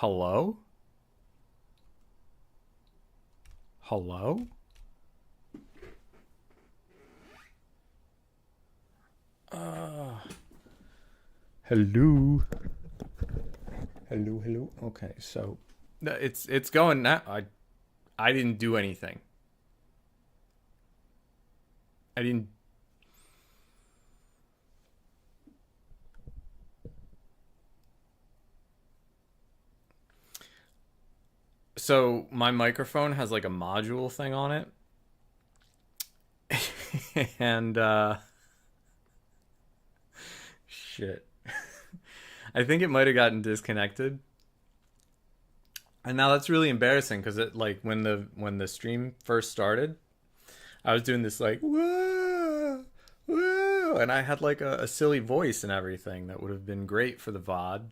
Hello? Hello? Uh, hello. Hello. Okay, so it's going now. I didn't do anything. I didn't. So my microphone has like a module thing on it, and shit. I think it might have gotten disconnected, and now that's really embarrassing because it like when the stream first started, I was doing this like whoa, whoa, and I had like a silly voice and everything that would have been great for the VOD.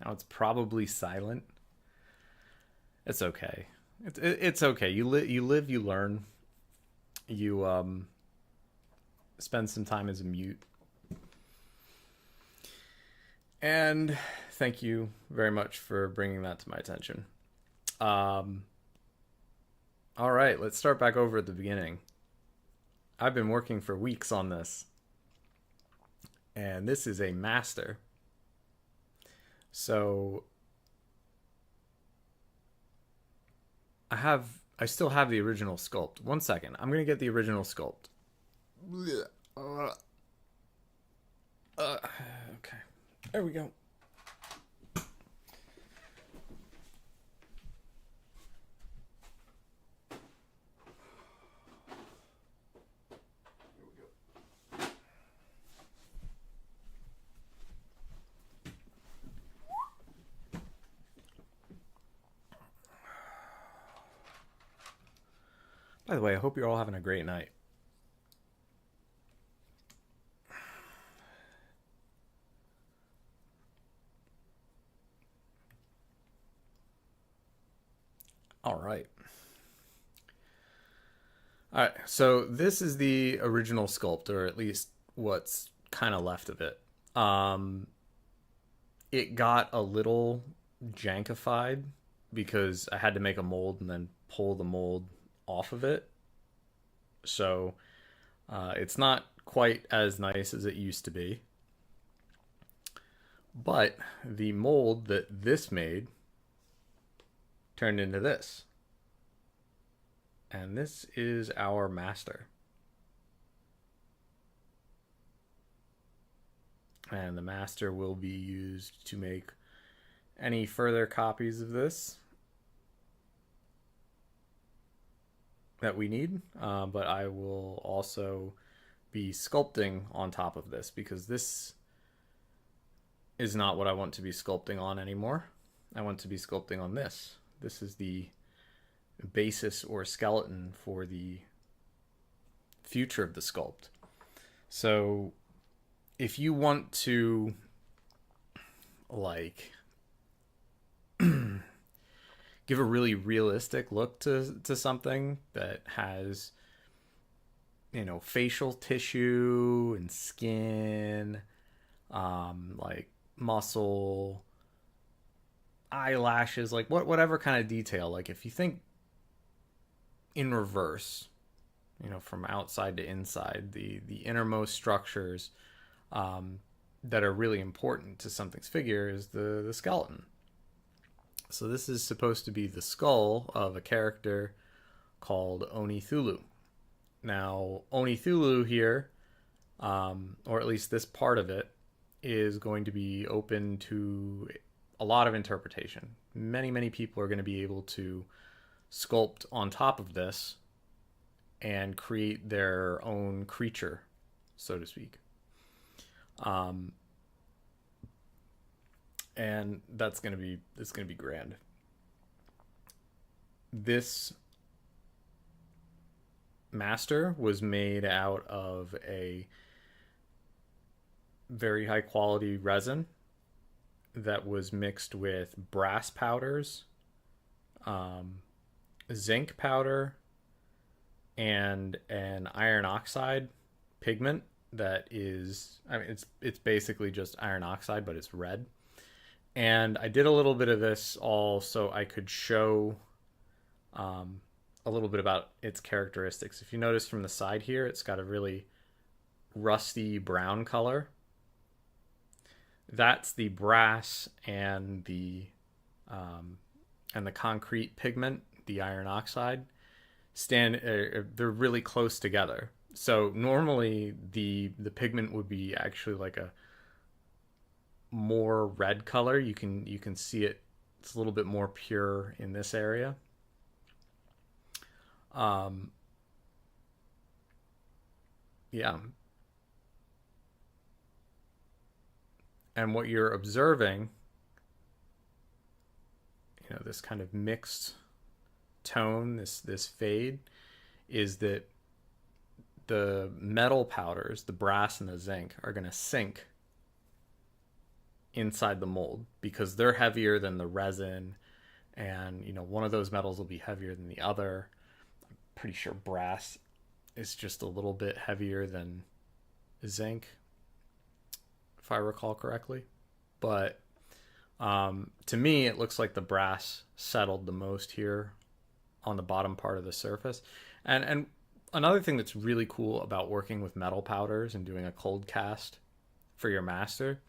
Now it's probably silent. It's okay. It's okay. You live, you learn. You spend some time as a mute. And thank you very much for bringing that to my attention. Um, all right, let's start back over at the beginning. I've been working for weeks on this, and this is a master. So I still have the original sculpt. One second, I'm gonna get the original sculpt. Okay, there we go. By the way, I hope you're all having a great night. All right. All right. So this is the original sculpt, or at least what's kind of left of it. It got a little jankified because I had to make a mold and then pull the mold off of it. So it's not quite as nice as it used to be. But the mold that this made turned into this. And this is our master. And the master will be used to make any further copies of this that we need. But I will also be sculpting on top of this because this is not what I want to be sculpting on anymore. I want to be sculpting on this. This is the basis or skeleton for the future of the sculpt. So if you want to like give a really realistic look to something that has facial tissue and skin, like muscle, eyelashes, like whatever kind of detail, like if you think in reverse, from outside to inside, the innermost structures that are really important to something's figure is the skeleton. So this is supposed to be the skull of a character called Onithulu. Now, Onithulu here, or at least this part of it, is going to be open to a lot of interpretation. Many people are going to be able to sculpt on top of this and create their own creature, so to speak. And it's gonna be grand. This master was made out of a very high quality resin that was mixed with brass powders, zinc powder, and an iron oxide pigment that is, it's basically just iron oxide, but it's red. And I did a little bit of this all so I could show um, a little bit about its characteristics. If you notice from the side here, it's got a really rusty brown color. That's the brass um, and the concrete pigment, the iron oxide, they're really close together. So normally the pigment would be actually like a more red color. You can see it. It's a little bit more pure in this area. Um, yeah, and what you're observing, this kind of mixed tone, this fade, is that the metal powders, the brass and the zinc, are going to sink inside the mold because they're heavier than the resin, and one of those metals will be heavier than the other. Pretty sure brass is just a little bit heavier than zinc, if I recall correctly. But to me, it looks like the brass settled the most here on the bottom part of the surface. And another thing that's really cool about working with metal powders and doing a cold cast for your master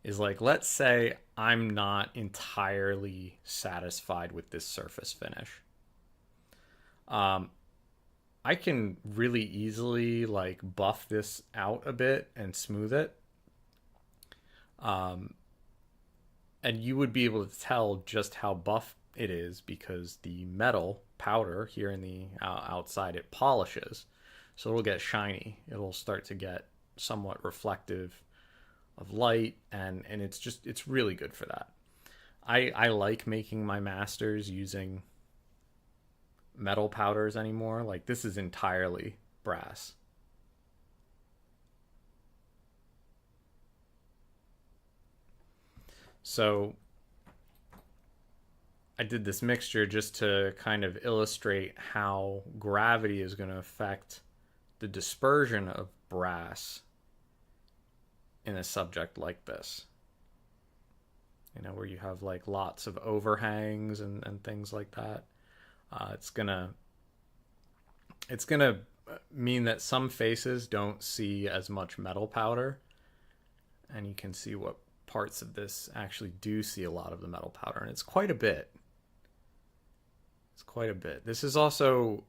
is, like, let's say I'm not entirely satisfied with this surface finish. Um, I can really easily like buff this out a bit and smooth it. Um, and you would be able to tell just how buff it is because the metal powder here in the outside, it polishes, so it'll get shiny. It'll start to get somewhat reflective of light, and it's really good for that. I like making my masters using metal powders anymore. Like, this is entirely brass. So I did this mixture just to kind of illustrate how gravity is going to affect the dispersion of brass in a subject like this. Where you have like lots of overhangs and things like that. It's gonna mean that some faces don't see as much metal powder, and you can see what parts of this actually do see a lot of the metal powder, and it's quite a bit. It's quite a bit. This is also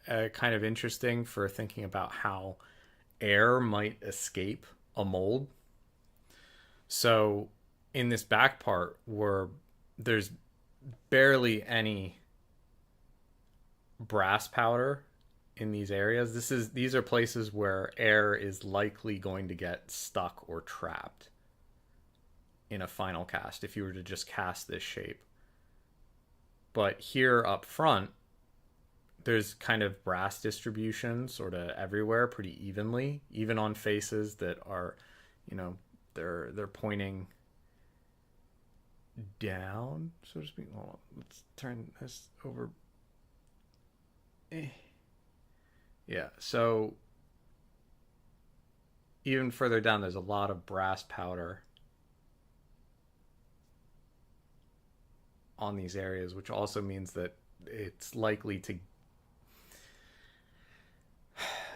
kind of interesting for thinking about how air might escape a mold. So in this back part where there's barely any brass powder in these areas, these are places where air is likely going to get stuck or trapped in a final cast if you were to just cast this shape. But here up front, there's kind of brass distribution sort of everywhere pretty evenly, even on faces that are, they're pointing down, so to speak. Hold on, let's turn this over. Yeah, so even further down, there's a lot of brass powder on these areas, which also means that it's likely to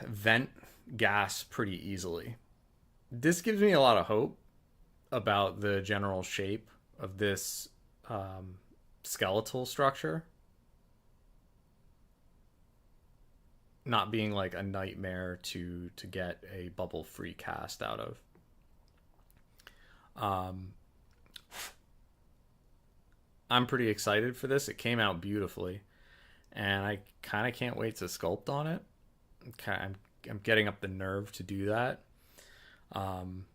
vent gas pretty easily. This gives me a lot of hope about the general shape of this skeletal structure not being like a nightmare to get a bubble free cast out of. Um, I'm pretty excited for this. It came out beautifully, and I kind of can't wait to sculpt on it. I'm getting up the nerve to do that. Um,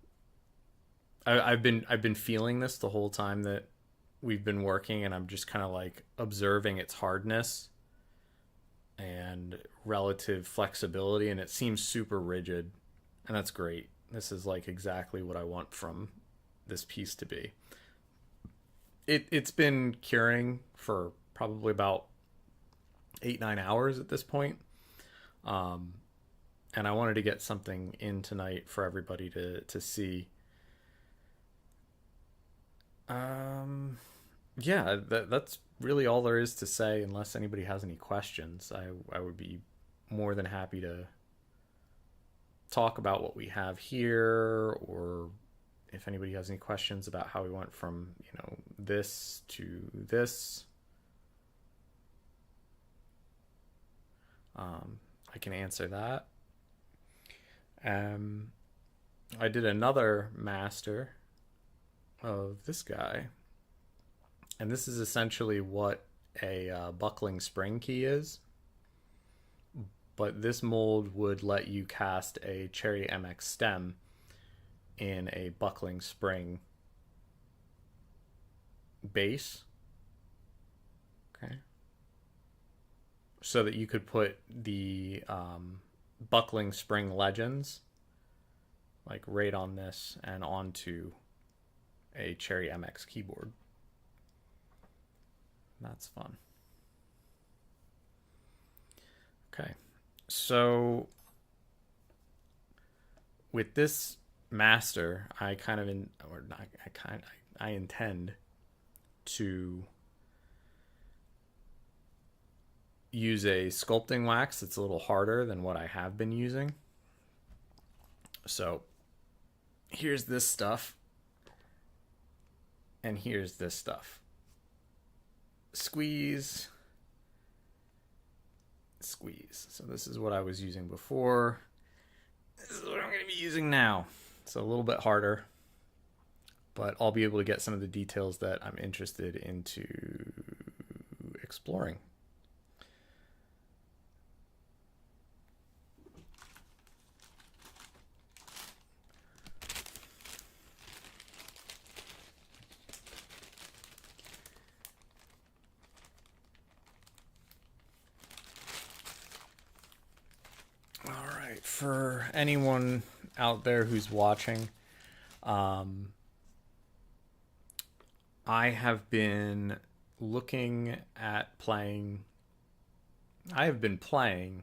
I've been feeling this the whole time that we've been working, and I'm just kind of like observing its hardness and relative flexibility, and it seems super rigid, and that's great. This is like exactly what I want from this piece to be. It's been curing for probably about 8-9 hours at this point. Um, and I wanted to get something in tonight for everybody to see. Um, yeah, that's really all there is to say. Unless anybody has any questions, I would be more than happy to talk about what we have here, or if anybody has any questions about how we went from this to this, I can answer that. Um, I did another master of this guy, and this is essentially what a buckling spring key is. But this mold would let you cast a Cherry MX stem in a buckling spring base. Okay. So that you could put the buckling spring legends like right on this and onto a Cherry MX keyboard. That's fun. Okay. So with this master, I kind of I intend to use a sculpting wax that's a little harder than what I have been using. So here's this stuff, and here's this stuff. Squeeze, squeeze. So this is what I was using before. This is what I'm going to be using now. It's a little bit harder, but I'll be able to get some of the details that I'm interested into exploring. For anyone out there who's watching, I have been looking at playing. I have been playing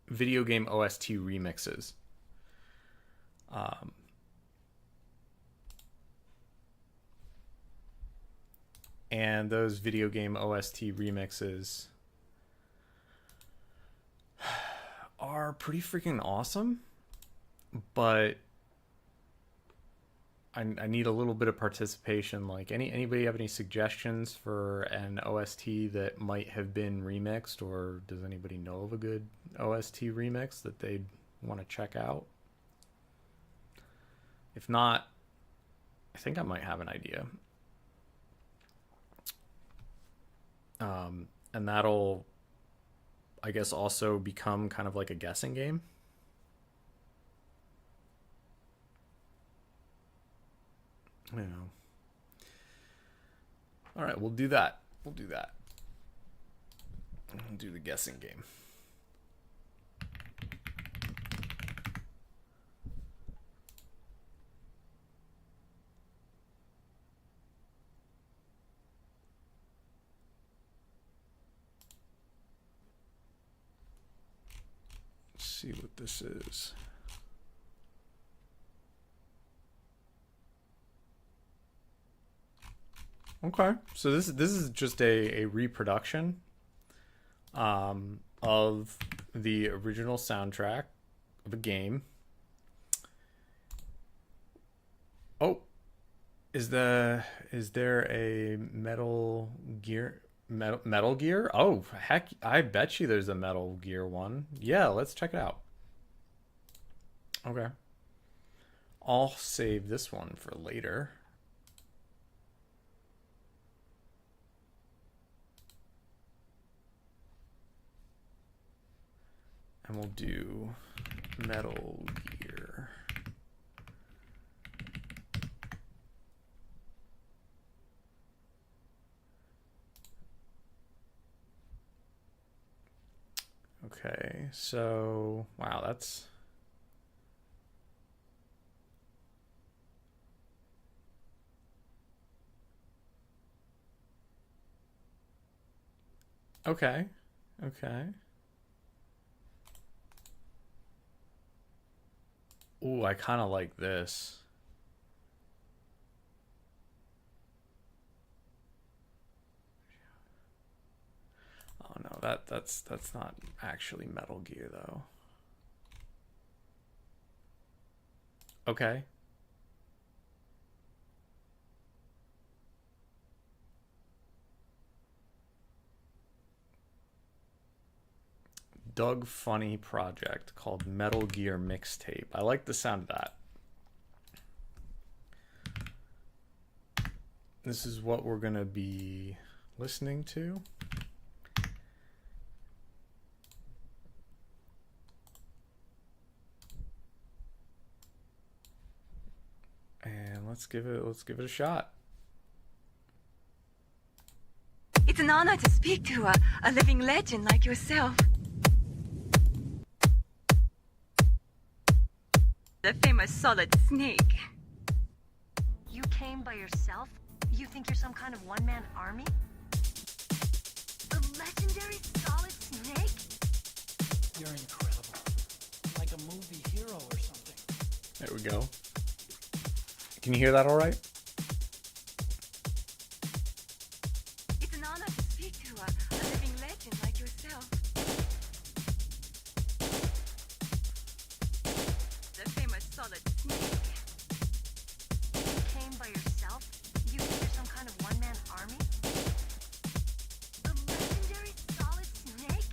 video game OST remixes. Um, and those video game OST remixes are pretty freaking awesome, but I need a little bit of participation. Like anybody have any suggestions for an OST that might have been remixed, or does anybody know of a good OST remix that they'd want to check out? If not, I think I might have an idea. And that'll, I guess, also become kind of like a guessing game. You know. All right, we'll do that. We'll do that. We'll do the guessing game. Let's see what this is. Okay, so this is just a reproduction of the original soundtrack of a game. Oh, is there a Metal Gear? Oh, heck, I bet you there's a Metal Gear one. Yeah, let's check it out. Okay. I'll save this one for later. And we'll do Metal Gear. Okay, so wow, that's okay. Okay. Ooh, I kind of like this. Oh no, that's not actually Metal Gear though. Okay. Doug Funny project called Metal Gear Mixtape. I like the sound of that. This is what we're gonna be listening to. And let's give it a shot. It's an honor to speak to a living legend like yourself. The famous Solid Snake. You came by yourself? You think you're some kind of one-man army? The legendary Solid Snake? You're incredible. Like a movie hero or something. There we go. Can you hear that all right? It's an honor to speak to a living legend like yourself. The famous Solid Snake. You came by yourself? You think you're some kind of one-man army? The legendary Solid Snake?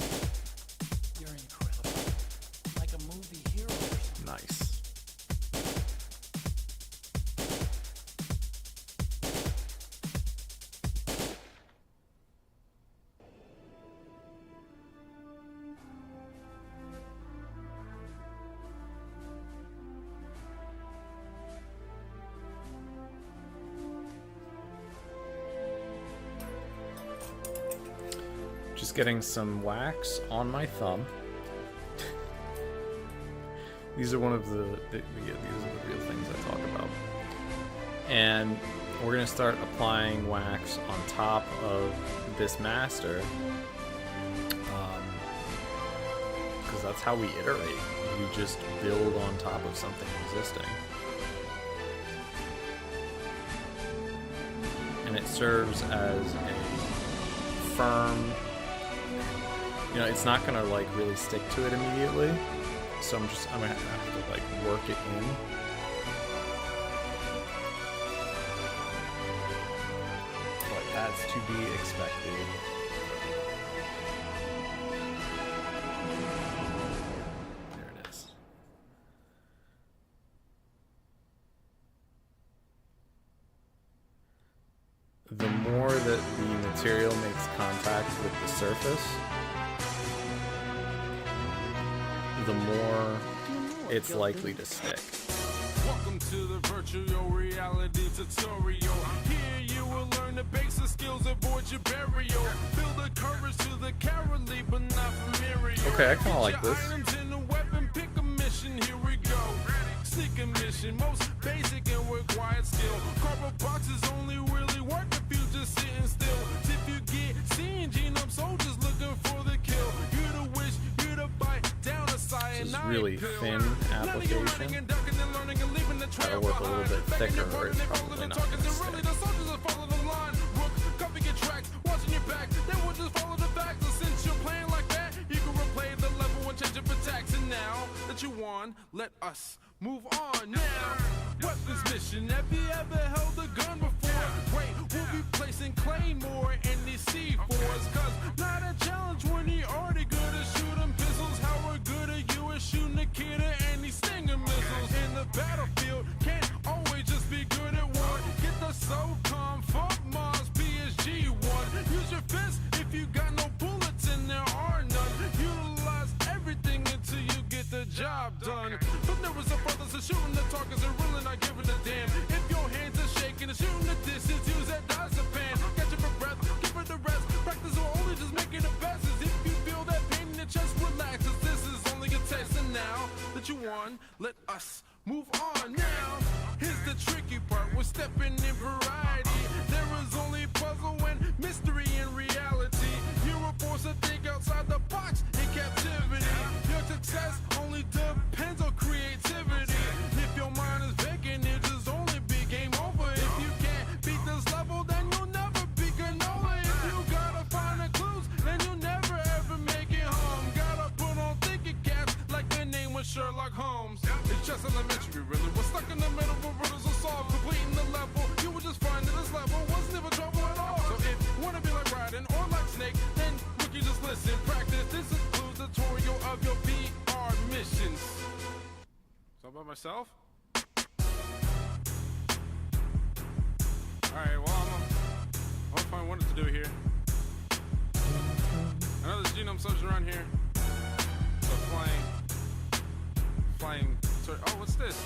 You're incredible. Like a movie hero or something. Nice. Just getting some wax on my thumb. These are one of the these are the real things I talk about. And we're gonna start applying wax on top of this master, because that's how we iterate. We just build on top of something existing. And it serves as a firm, you know, it's not gonna like really stick to it immediately, so I'm gonna have to like work it in. But as to be expected. There it is. The more that the material makes contact with the surface, the more it's likely to stick. Welcome to the virtual reality tutorial. Here you will learn the basic skills, avoid your burial. Build the courage to the cowardly, but not familiar. Okay, I kind of like Get your this. items in a weapon, pick a mission, here we go. Sneak a mission, most basic and required skill. Cardboard boxes only really work if you just sitting still. If you get seen, genome soldiers looking for the kill. You the wish, you the bite, down a cyanide. This is really thin application. That'll work a little bit thicker, or it's probably not going to stick. The soldiers will follow the line. Rook, copy your tracks, watching your back. They will just follow the facts. And since you're playing like that, you can replay the level and change up attacks. And now that you won, let us move on now. Weapons mission, have you ever held a gun before? Wait, we'll be placing Claymore in these C4s. Cause not a challenge when you already good at shooting pistols. How we're good at you at shooting a kid and these stinger missiles. In the battlefield, can't always just be good at one. Get the SOCOM, fuck Mars, PSG one. Use your fist if you got no bullets and there are none. Utilize everything until you get the job done. But there was a brothers are shooting the targets and really not giving a damn. If your hands are shaking and shooting the distance, use that diazepam. Catch it for breath, give it the rest. Practice will only just make it the best. As if you feel that pain in your chest, relax. As this is only a test. And now that you won, let us move on. Now, here's the tricky part. We're stepping in variety. There is only puzzle and mystery in reality. You're forced to think outside the box in captivity. Your success only depends on creativity. myself. Alright, well, I'll find what to do here. I know there's genome soldiers around here. So flying, oh, what's this?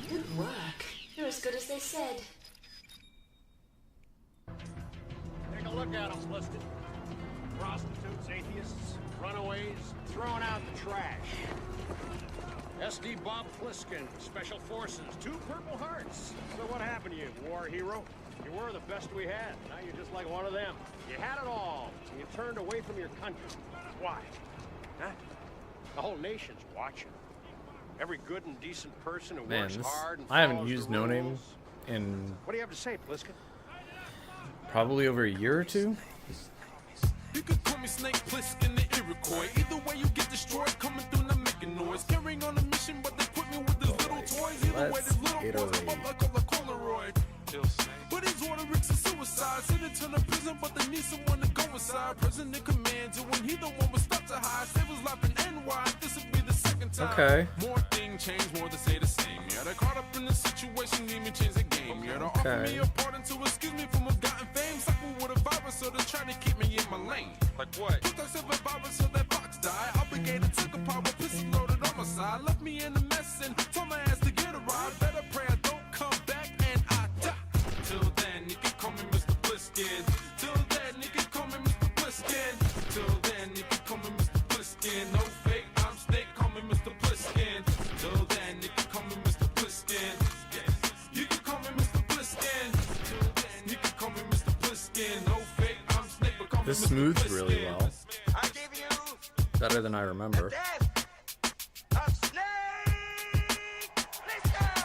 Good work. You're as good as they said. Take a look at them, Pliskin. Prostitutes, atheists, runaways, throwing out the trash. SD Bob Pliskin, Special Forces, 2 Purple Hearts. So what happened to you, war hero? You were the best we had. Now you're just like one of them. You had it all, and you turned away from your country. Why? Huh? The whole nation's watching. Every good and decent person who works hard and I haven't follows used the No Name rules. in What do you have to say, Pliskin? probably over a year or two. You could call me Snake Plissken the Iroquois. Either way, you get destroyed. Coming through, not making noise. Carrying on a mission, but they put me with these little toys. Either way, this little boy's above like a Polaroid. But he's ordering to suicide. Sent to prison, but they need someone to go inside. Prison in command, to when he the one was stuck to hide. Save his life in NY. This would be the second time. Okay. More things change, more to say the same. Yeah, they caught up in the situation, need me change the game. Yeah, they offer me a pardon to excuse me from misgotten fame. Sucker with a virus, so they try to keep me in my lane. Like what? Put that silver virus, so that box died. Obligated, took a power, pistol loaded on my side. Left me in a mess and told my ass to get a ride. Better pray I don't come back and I die. Till then, you can call me Mr. Pliskin. Till then, you can call me Mr. Pliskin. Till then, you can call me Mr. Pliskin. No fake, I'm Snake, call me Mr. Pliskin. Till then, you can call me Mr. Pliskin. You can call me Mr. Pliskin. Till then, you can call me Mr. Pliskin. No fake, I'm Snake, but call me This Mr. smooths Pliskin. really well. I give you Better than I remember. death of Snake Plissken.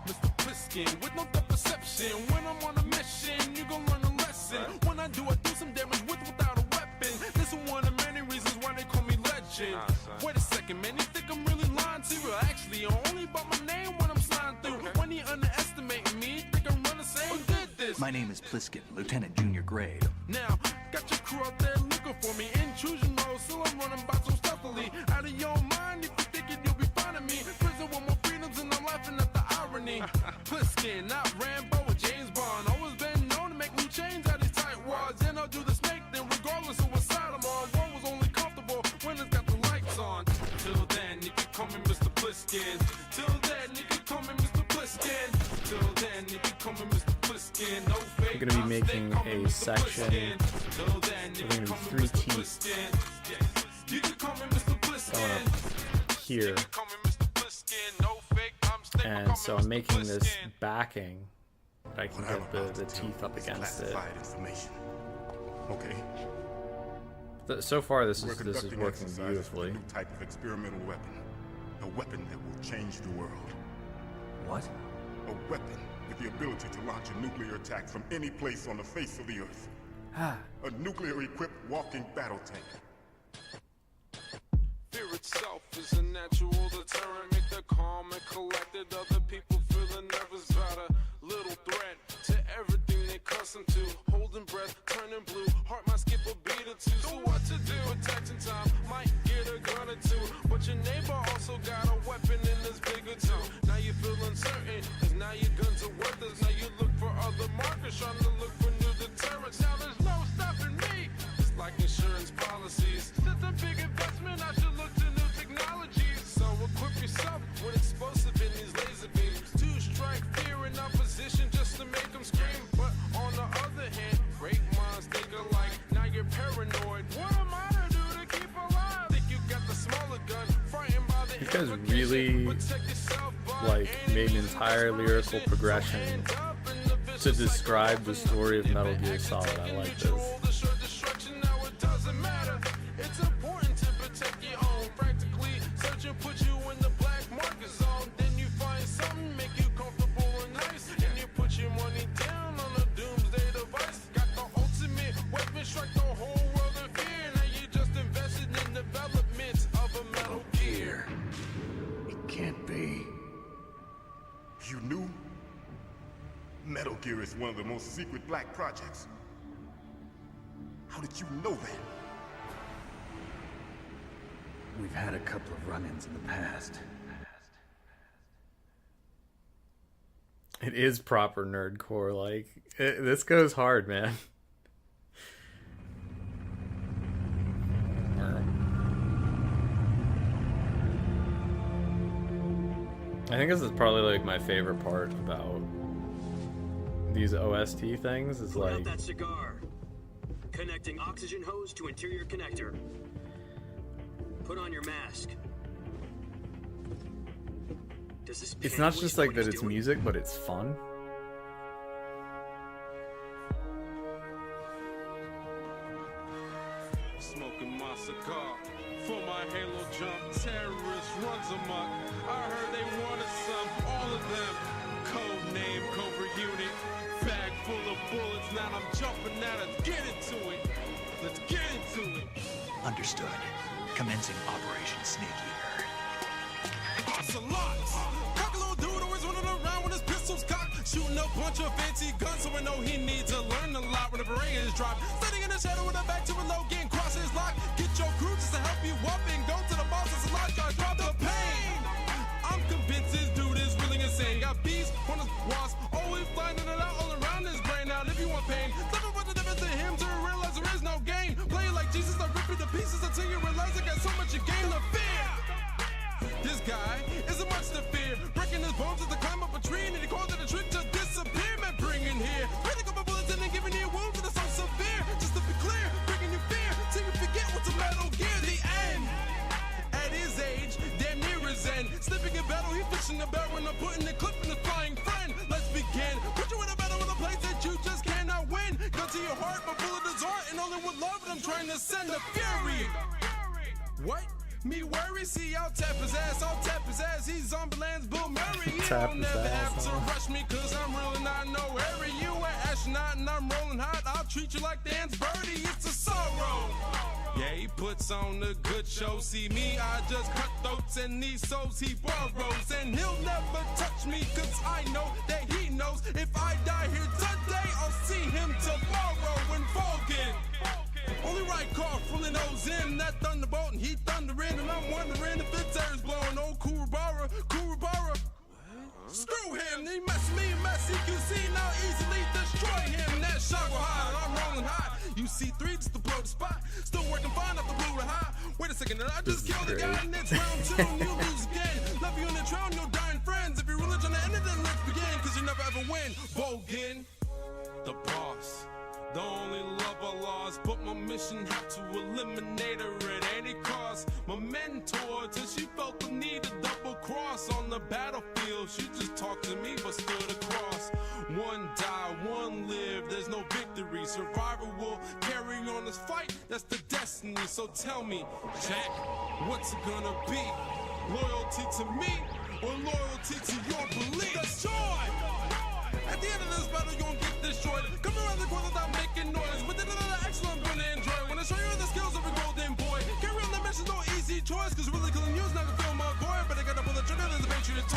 Mr. Pliskin with no thought perception. When I'm on a mission, you gon' learn a lesson. When I do some damage with without a weapon. This is one of many reasons why they call me legend. Wait a second, man, you think I'm really lying to you? Actually, I only bought my name when I'm sliding through. When you underestimate me, think I'm running same. Who did this? My name is Pliskin, Lieutenant Junior Grade. Now, got your crew out there looking for me. Intrusion mode, still I'm running by so stealthily. Out of your mind, if you thinking you'll be finding me. Prison with more freedoms and I'm laughing at the irony. Pliskin, not Rambo or James Bond. Always been known to make new chains out these tight wads. And I'll do the snake then regardless of what side I'm on. War was only comfortable when it's got the lights on. Till then, you can call me Mr. Pliskin. Till then, you can call me Mr. Pliskin. Till then, you can call me Mr. Pliskin. No fake, I'm gonna be I'm making Snake, call me a Mr. section. Pliskin. Till then, you We're can gonna call do me 3 Mr. teeth Pliskin. You can call me Mr. Pliskin. going up here. Call me Mr. Pliskin. No fake, I'm Snake, call And me so Mr. I'm making this Pliskin. backing that I can get the teeth up against it. Information. Okay. So far, this We're is conducting working exercises with beautifully. a new type of experimental weapon. A weapon that will change the world. What? A weapon with the ability to launch a nuclear attack from any place on the face of the earth. A nuclear-equipped walking battle tank. Fear itself is a natural deterrent. Make the calm and collected. Other people feeling nervous about a little threat to everything they accustomed to. Holding breath, turning blue. Heart might skip a beat or two. So what to do? Attacking time might get a gun or two. But your neighbor also got a weapon and it's bigger too. Now you feel uncertain, cause now your guns are worthless. Now you look for other markers, trying to look for new deterrents. Now there's no stopping me. It's like insurance policies. Since a big investment, I should look to new technologies. So equip yourself with explosive in these laser beams. To strike fear in opposition just to make them scream. But on the other hand, great minds think alike. Now you're paranoid. What am I to do to keep alive? Think you got the smaller gun, frightened by the These guys really made an entire lyrical progression to describe the story of Metal Gear Solid. I like this. It's important to protect your own. Practically search and put you in the black market zone. Then you find something make you comfortable and nice. And you put your money down on a doomsday device. Got the ultimate weapon, strike the whole world in fear. Now you just invested in development of a Metal Gear. It can't be. You knew? Metal Gear is one of the most secret black projects. How did you know that? We've had a couple of run-ins in the past. It is proper nerdcore. Like, this goes hard, man. I think this is probably like my favorite part about these OST things is like that cigar. Connecting oxygen hose to interior connector. Put on your mask. Does this it's not just like that it's music, but it's fun. Smoking my cigar for my halo jump. Terrorist runs amok. I heard they wanted some, all of them. Code name, Cobra unit. Bag full of bullets. Now I'm jumping at it. Get into it. Let's get into it. Understood. Commencing Operation Snake Eater. Ocelots. Cock a little dude always running around with his pistols cocked. Shooting a bunch of fancy guns, so I know he needs to learn a lot when the brain is dropped. Standing in the shadow with a back to a low, getting crosses locked. Get your crew just to help you up and go to the boss. It's a lot, guys. Drop the pain. I'm convinced this dude is really insane. Got bees on his wasp, always finding it out all around his brain. Now, if you want pain, something about the difference to him to realize there is no gain. Play it like Jesus, I rip you to pieces until you realize I got so much you gain to fear. This guy isn't much to fear. Breaking his bones to climb up a tree, and he calls it a trick to disappear. Man, bringing here, putting up a bullets and then giving you wounds that are so severe. Just to be clear, bringing you fear till you forget what's a Metal Gear. The end. At his age, damn near his end. Slipping in battle, he fishing the barrel, and I'm putting the clip in the flying friend. Let's begin. Put you in a battle in a place that you just cannot win. Gun to your heart, but bullet is art, and only with love, and I'm trying to send a fury. What? Me worry, see, I'll tap his ass, he's Zombieland's Bill Murray. He don't never have to rush me, cause I'm really not no Harry. You an astronaut and I'm rolling hot, I'll treat you like Dan's birdie, it's a sorrow. Yeah, he puts on a good show, see me, I just cut throats and these souls he borrows. And he'll never touch me, cause I know that he knows if I die here today, I'll see him tomorrow when fogging. Only right car fully knows him, that thunderbolt, and he thundering, and I'm wondering if it's air's blowing. Oh, Kurabara. Screw him, he mess me, mess CQC, now easily destroy him. That shot go high, and I'm rolling high. You see three just to blow the spot, still working fine off the blue to high. Wait a second, and I just killed the guy, and it's round two, and you lose again. Left you in the trail, and you're dying friends. If you're really trying to end it, then let's begin, cause you never ever win. Bogan, the boss. The only love I lost, but my mission had to eliminate her at any cost. My mentor, till she felt the need to double cross on the battlefield. She just talked to me, but stood across. One die, one live, there's no victory. Survivor will carry on this fight, that's the destiny. So tell me, Jack, what's it gonna be? Loyalty to me, or loyalty to your belief? That's joy! At the end of this battle, you won't get destroyed. Come around the corner without making noise. With another excellent gonna enjoy. Wanna show you the skills of a golden boy. Carry on the mission, no easy choice. Cause really killing you's not gonna fill my void. But I gotta pull the trigger, there's a Patriot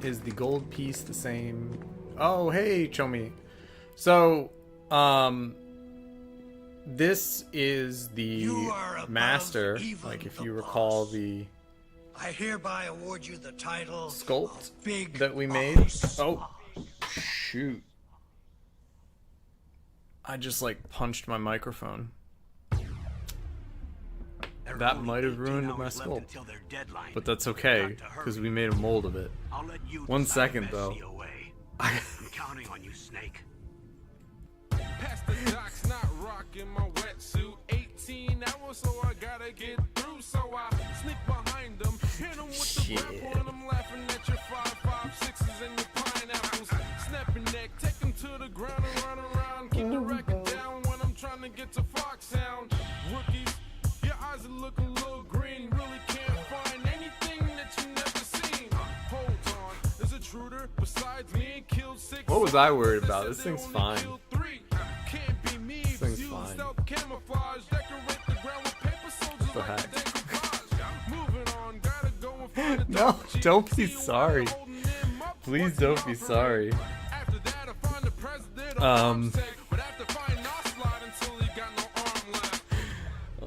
toy. Is the gold piece the same? Oh, hey, Chomi. So, this is the master, like if you recall the I hereby award you the title sculpt Big that we made. Oh, shoot. I just like punched my microphone. That might have ruined my sculpt. But that's okay, because we made a mold of it. 1 second though. I'm counting on you, Snake. Past the docks, not rocking my wetsuit. 18 hours, so I gotta get through. So I sneak behind them, hit them with the grapple, and I'm laughing at your 5.56s and your pineapples. Snapping neck, take them to the ground and run around. Keep the record down when I'm trying to get to Foxhound. Rookies, your eyes are looking a little green. Really can't find anything that you never seen. Hold on, there's a intruder besides me and killed 6. What was I worried about? This thing's fine. Can't be me. This thing's fine. Camouflage, decorate the ground with paper soldiers the like heck? decoupage. Moving on, gotta go and find a No, dope chick. don't be See you sorry. holding them up, Please what's don't your be offering? sorry. After that, I find the president of Obsec, but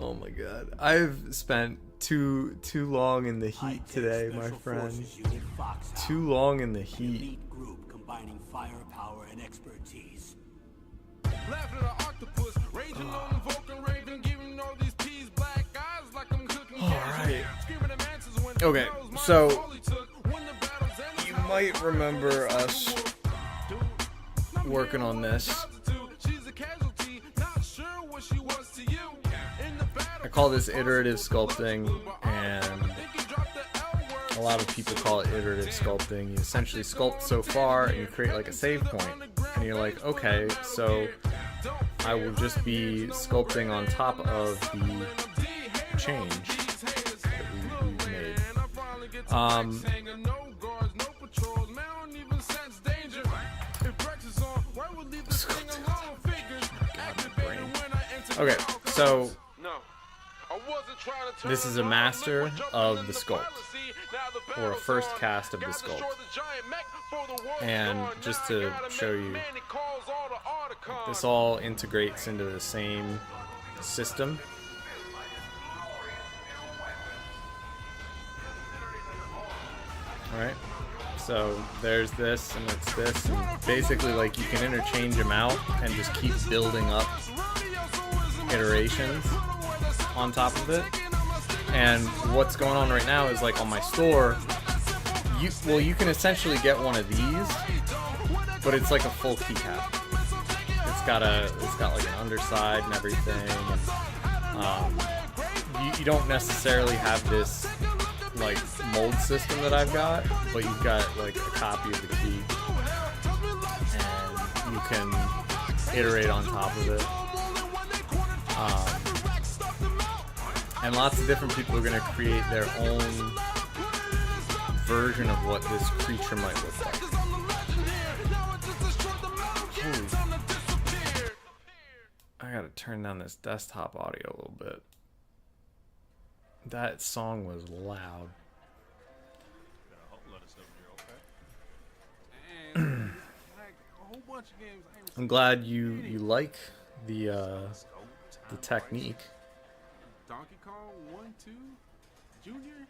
Oh my god. I've spent too long in the heat today, my friend. Too long in the heat. Elite group combining firepower and expertise. Laughing at an octopus, raging on the Vulcan Raven, giving all these peas black eyes like I'm cooking Alright. Screaming at mansions when Okay, so you might remember us working on this. I call this iterative sculpting, and a lot of people call it iterative sculpting. You essentially sculpt so far and you create like a save point, and you're like, okay, so I will just be sculpting on top of the change that we've made. Okay, so this is a master of the sculpt, or a first cast of the sculpt. And just to show you, this all integrates into the same system. Alright, so there's this and it's this, and basically like you can interchange them out and just keep building up iterations on top of it. And what's going on right now is like on my store, you can essentially get one of these, but it's like a full keycap. It's got like an underside and everything. And, you don't necessarily have this like mold system that I've got, but you've got like a copy of the key, and you can iterate on top of it. And lots of different people are going to create their own version of what this creature might look like. Holy. I gotta turn down this desktop audio a little bit. That song was loud. I'm glad you like the technique. Donkey Kong 1, 2, Junior.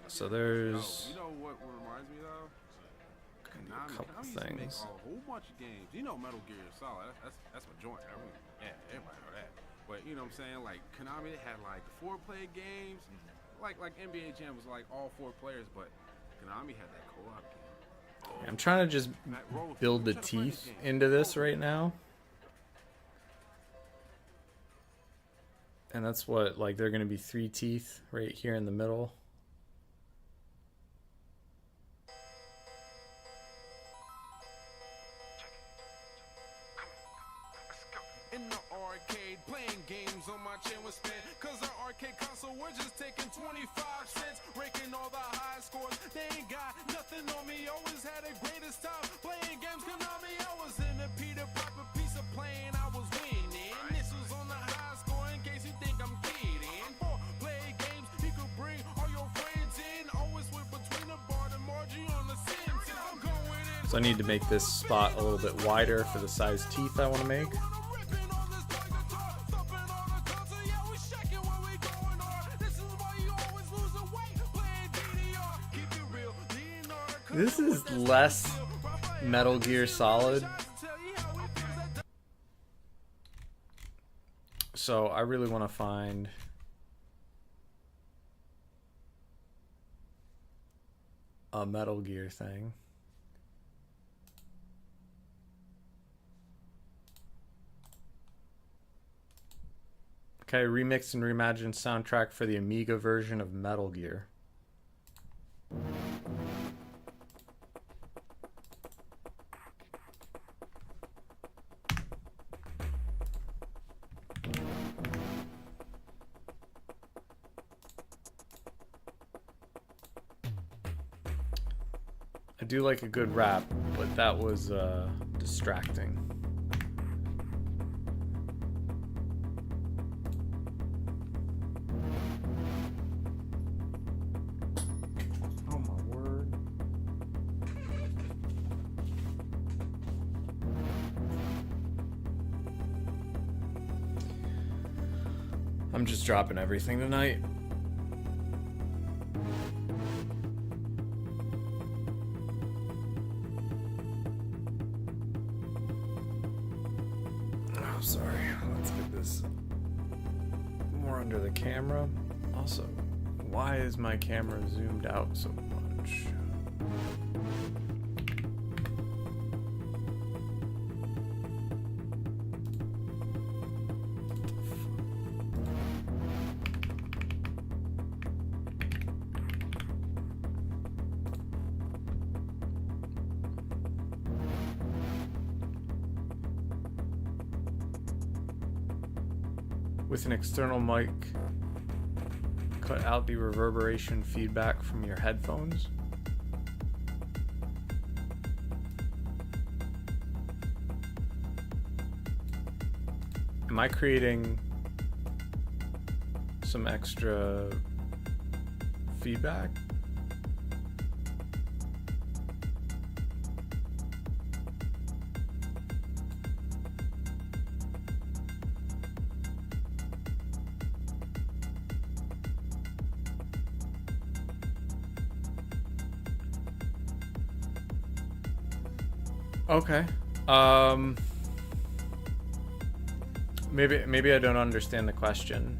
So there's you know what reminds me of? a couple things. A whole bunch of games. You know Metal Gear Solid. That's my joint. I mean, yeah, everybody know that. But you know what I'm saying? Like Konami had like 4-player games. Like NBA Jam was like all 4 players, but Konami had that co-op game. I'm trying to just build the teeth into this right now. And that's what, like, they're going to be 3 teeth right here in the middle. In the arcade, playing games on my chain was spent. Cause our arcade console, we're just taking 25 cents. Raking all the high scores. They ain't got nothing on me. Always had the greatest time. Playing games, Konami. I was in a Peter Piper piece of playing. I was winning. This was on the high score in case you think I'm kidding. For play games, you could bring all your friends in. Always went between the bar and margin on the sentence. I'm going in. So I need to make this spot a little bit wider for the size teeth I want to make. This is less Metal Gear Solid. So I really want to find a Metal Gear thing. Okay, remixed and reimagined soundtrack for the Amiga version of Metal Gear. I do like a good rap, but that was distracting. Oh my word. I'm just dropping everything tonight. Oh, sorry. Let's get this more under the camera. Also, why is my camera zoomed out so much? With an external mic, cut out the reverberation feedback from your headphones. Am I creating some extra feedback? Okay. Maybe I don't understand the question.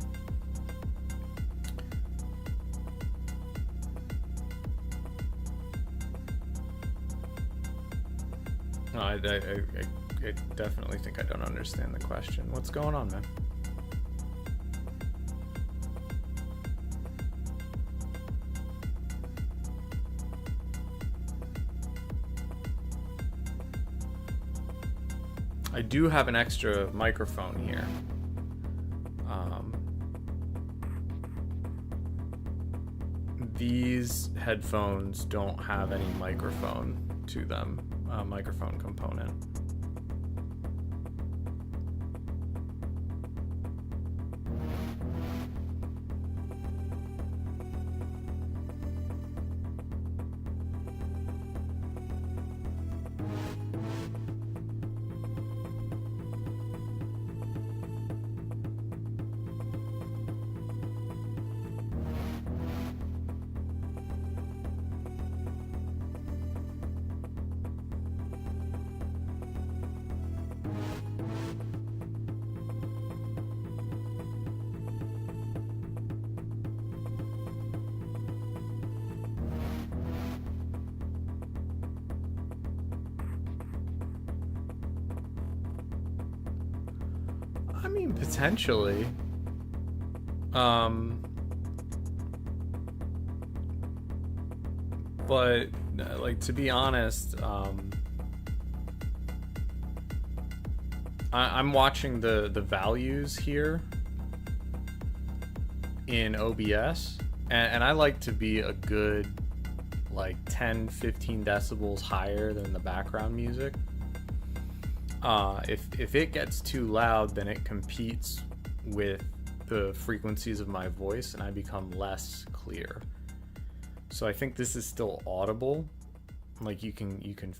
No, I definitely think I don't understand the question. What's going on, man? I do have an extra microphone here. These headphones don't have any microphone to them, microphone component. I mean, potentially. But like, to be honest, I'm watching the values here in OBS, and I like to be a good like 10-15 decibels higher than the background music. If it gets too loud, then it competes with the frequencies of my voice and I become less clear. So I think this is still audible. Like, you can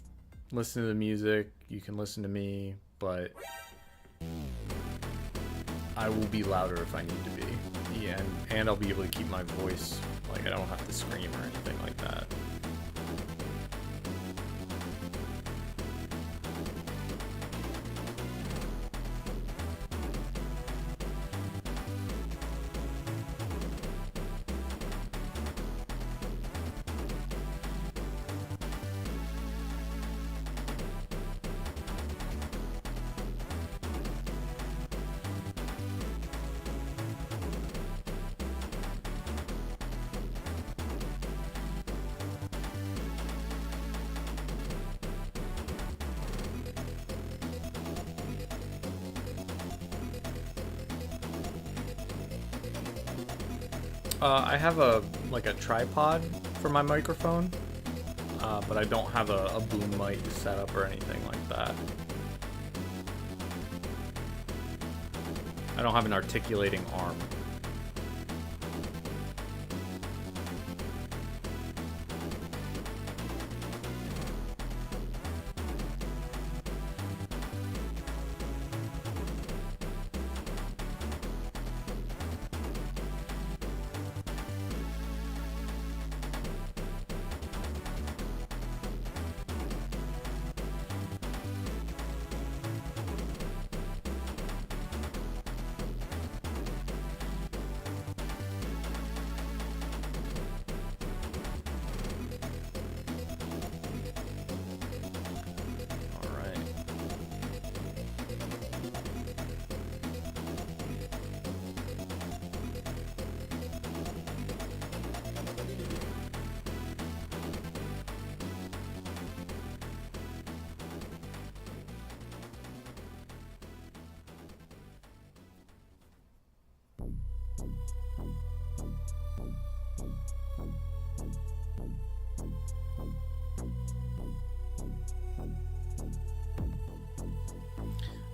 listen to the music, you can listen to me, but I will be louder if I need to be. Yeah, and I'll be able to keep my voice, like, I don't have to scream or anything like that. I have a tripod for my microphone, but I don't have a boom mic set up or anything like that. I don't have an articulating arm.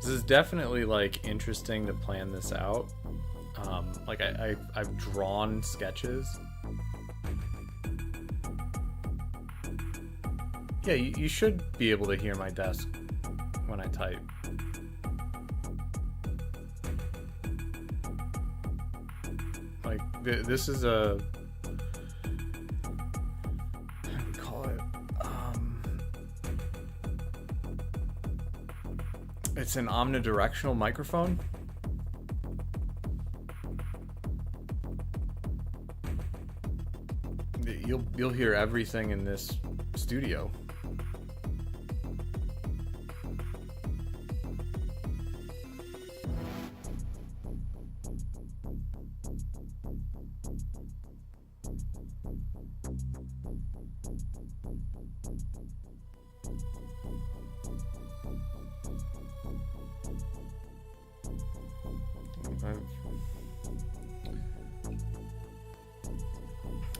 This is definitely like interesting to plan this out. Like I've drawn sketches. Yeah, you should be able to hear my desk when I type. Like this is a, how do we call it? It's an omnidirectional microphone. You'll hear everything in this studio.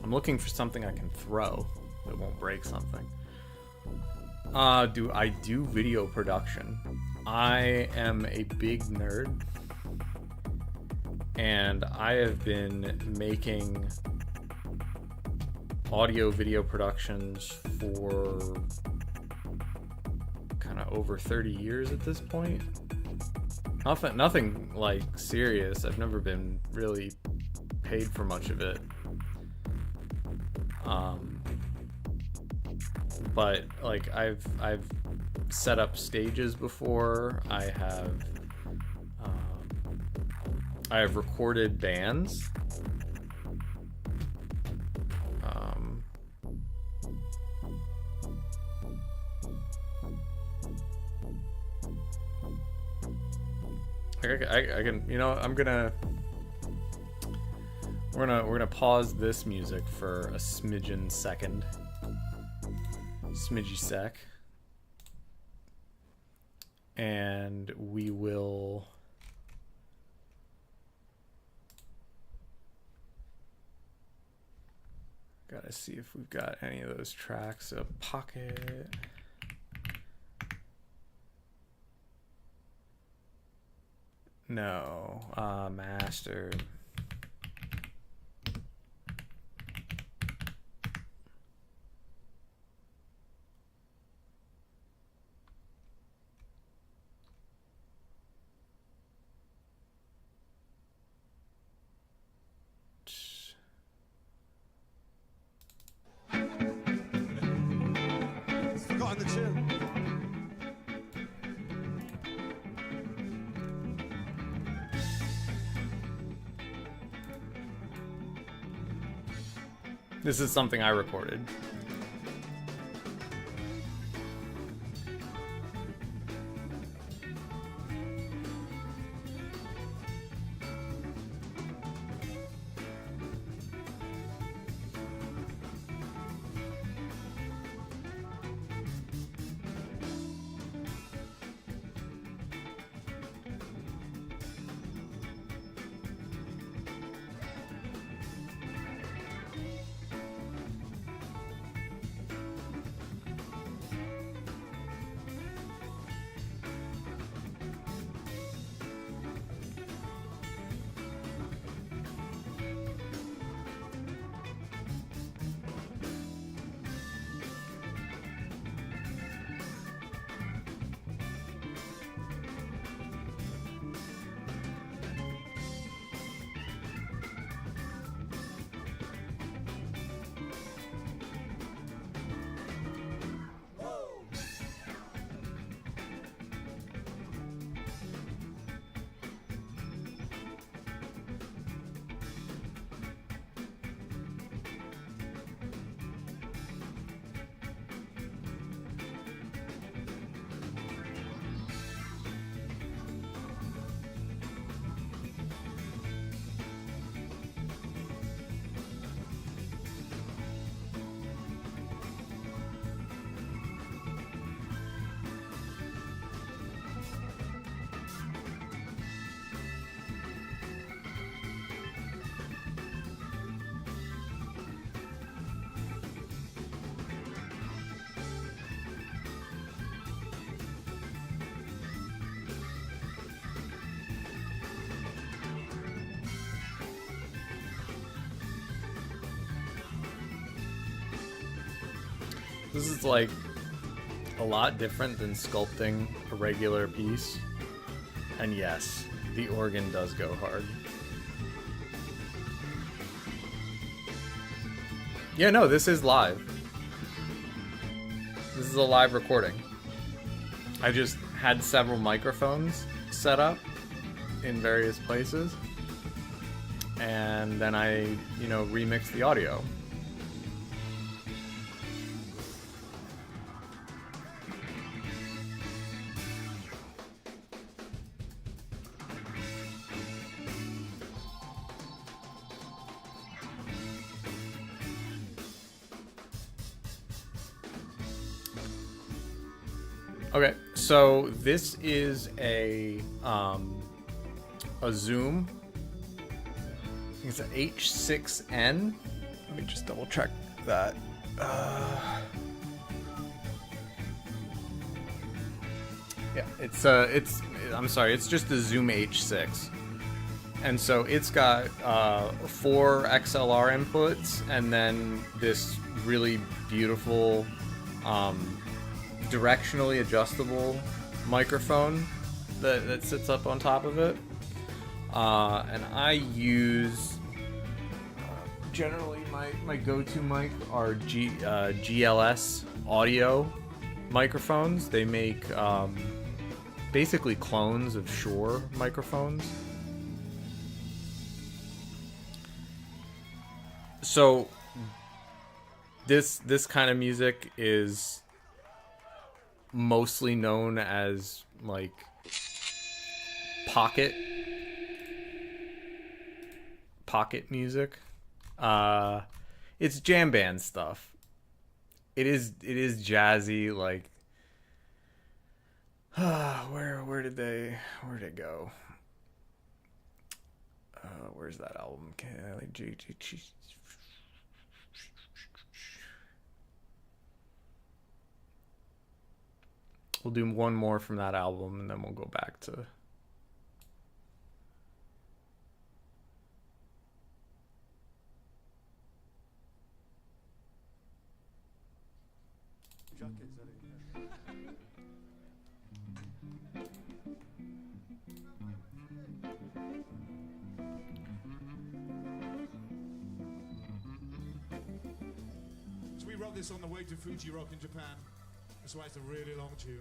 I'm looking for something I can throw that won't break something. Do I do video production? I am a big nerd, and I have been making audio video productions for kind of over 30 years at this point. Nothing like serious. I've never been really paid for much of it. But like I've set up stages before. I have recorded bands. I can, you know, we're gonna pause this music for a smidgy sec, and we will gotta see if we've got any of those tracks. A pocket. No, master. Forgotten the tune. This is something I recorded. This is like a lot different than sculpting a regular piece. And yes, the organ does go hard. Yeah, no, this is live. This is a live recording. I just had several microphones set up in various places. And then I, you know, remixed the audio. Okay, so this is a Zoom. I think it's an H6N. Let me just double check that. Yeah, I'm sorry, it's just the Zoom H6. And so it's got 4 XLR inputs and then this really beautiful directionally adjustable microphone that sits up on top of it. And I use generally my go-to mic are GLS audio microphones. They make basically clones of Shure microphones. So this kind of music is mostly known as like pocket music. It's jam band stuff. It is jazzy, like where did it go? Where's that album? We'll do one more from that album and then we'll go back to So we wrote this on the way to Fuji Rock in Japan. That's why it's a really long tune.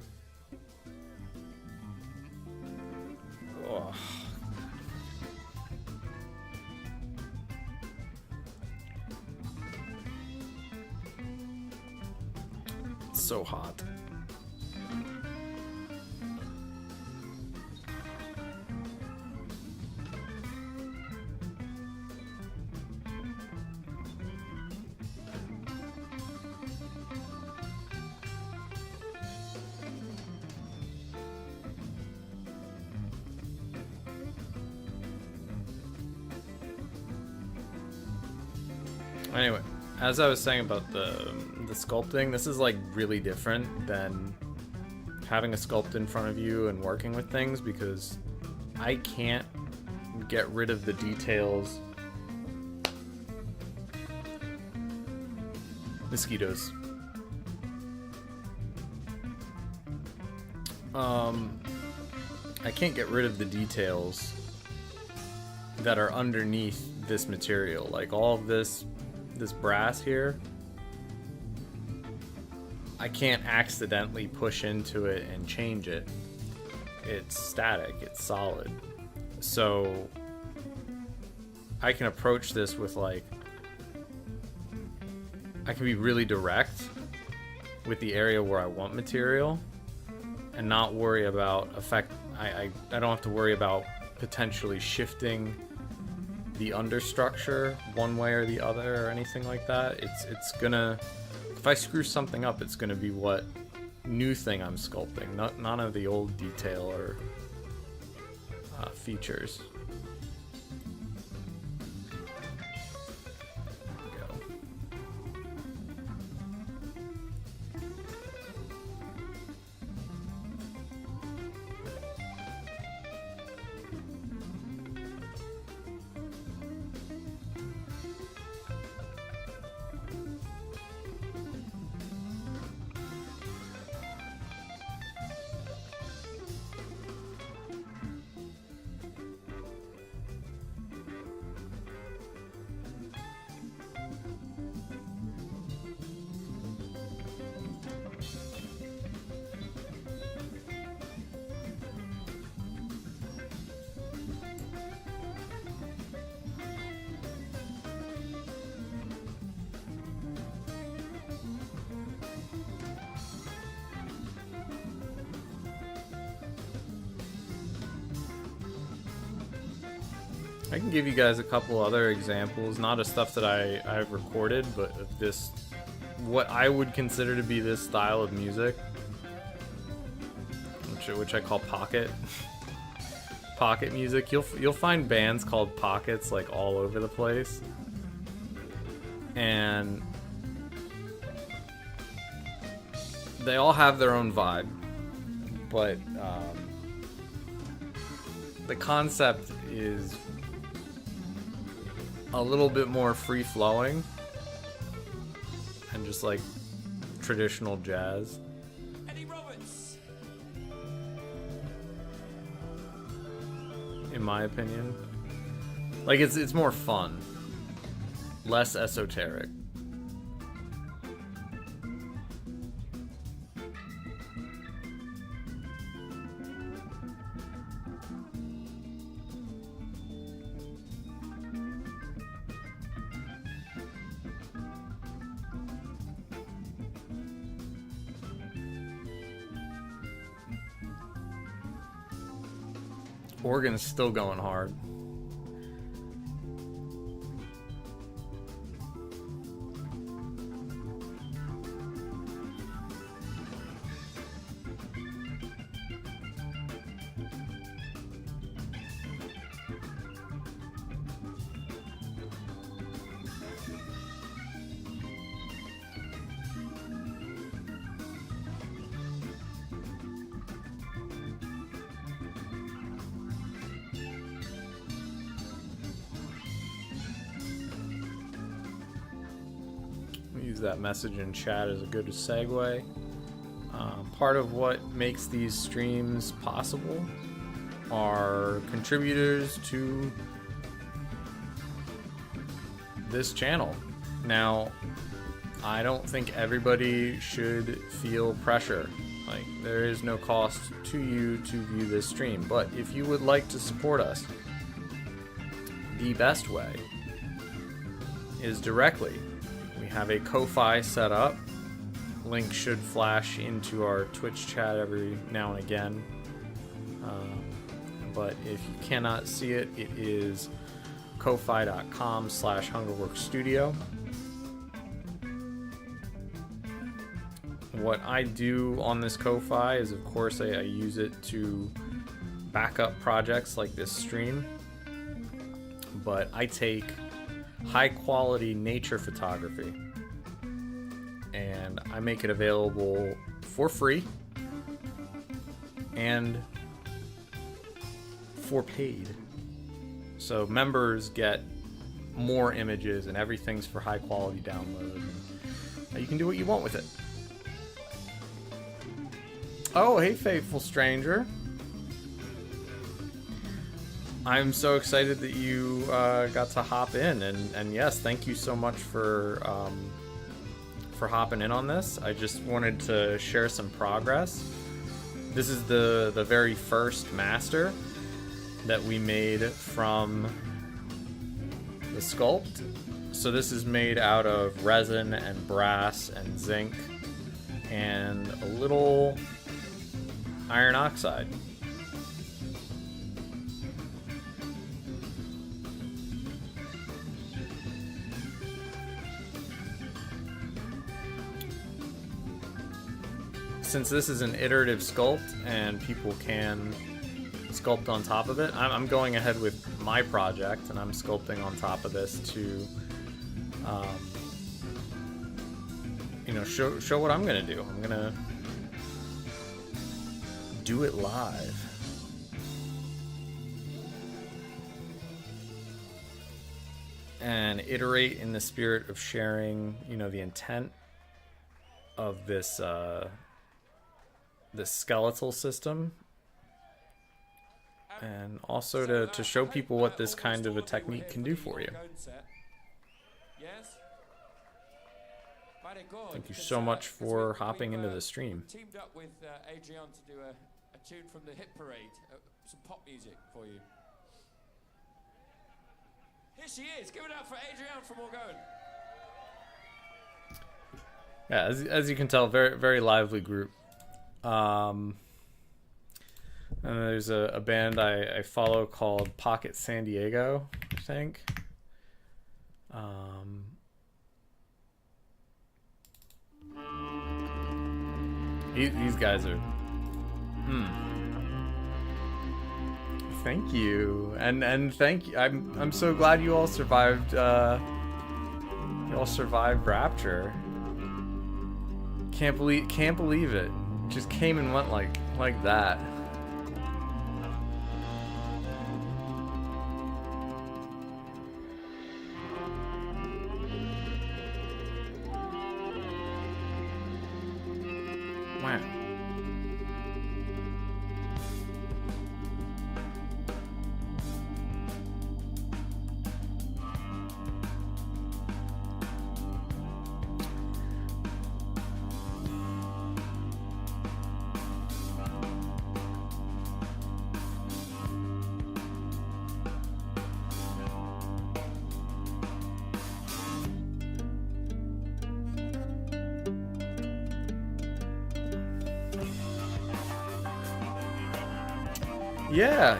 oh. It's so hot. Anyway, as I was saying about the sculpting, this is like really different than having a sculpt in front of you and working with things because I can't get rid of the details. Mosquitoes. I can't get rid of the details that are underneath this material, like all of this brass here. I can't accidentally push into it and change it. It's static, it's solid. So I can approach this with like, I can be really direct with the area where I want material and not worry about I don't have to worry about potentially shifting the understructure one way or the other or anything like that. It's gonna, if I screw something up, it's gonna be what new thing I'm sculpting, none of the old detail or features. I can give you guys a couple other examples, not of stuff that I've recorded, but of this, what I would consider to be this style of music, which I call pocket pocket music. You'll find bands called pockets like all over the place, and they all have their own vibe, but the concept is a little bit more free-flowing and just like traditional jazz. In my opinion, like it's more fun, less esoteric. Organ is still going hard. Use that message in chat as a good segue. Part of what makes these streams possible are contributors to this channel. Now, I don't think everybody should feel pressure. Like, there is no cost to you to view this stream, but if you would like to support us, the best way is directly. We have a Ko-Fi set up. Link should flash into our Twitch chat every now and again. But if you cannot see it, it is ko-fi.com/hungerworkstudio. What I do on this Ko-Fi is, of course, I use it to back up projects like this stream. But I take high quality nature photography and I make it available for free and for paid. So members get more images and everything's for high quality download. And you can do what you want with it. Oh, hey faithful stranger. I'm so excited that you got to hop in, and yes, thank you so much for hopping in on this. I just wanted to share some progress. This is the very first master that we made from the sculpt. So this is made out of resin and brass and zinc and a little iron oxide. Since this is an iterative sculpt and people can sculpt on top of it, I'm going ahead with my project and I'm sculpting on top of this to, show what I'm gonna do. I'm gonna do it live. And iterate in the spirit of sharing, the intent of this this skeletal system, and also to show people what this kind of a technique can do for you. Thank you so much for hopping into the stream. Teamed up with Adrian to do a tune from the Hit Parade, some pop music for you. Here she is. Give it up for Adrian from Morgone. Yeah, as you can tell, very very lively group. And there's a band I follow called Pocket San Diego, I think. These guys are... Thank you. And thank you. I'm so glad you all survived, Rapture. Can't believe it. Just came and went like that. Wow.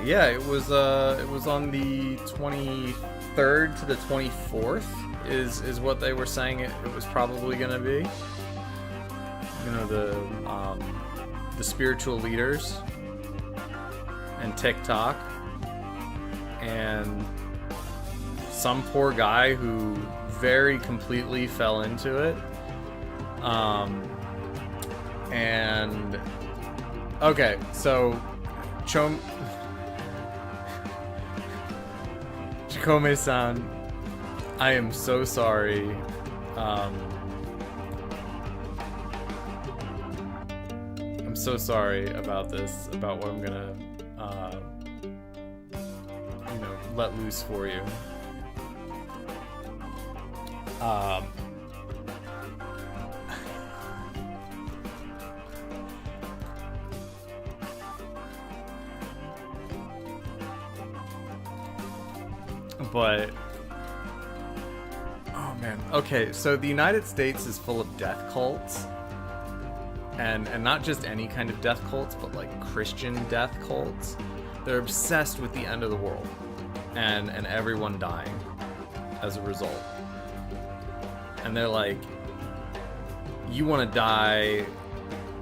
Yeah, it was on the 23rd to the 24th is what they were saying it was probably gonna be. You know, the spiritual leaders and TikTok and some poor guy who very completely fell into it. And okay, so Chikome-san, I am so sorry. I'm so sorry about this, about what I'm gonna, let loose for you. But oh man, okay, so the United States is full of death cults, and not just any kind of death cults, but like Christian death cults. They're obsessed with the end of the world and everyone dying as a result. And they're like, you want to die,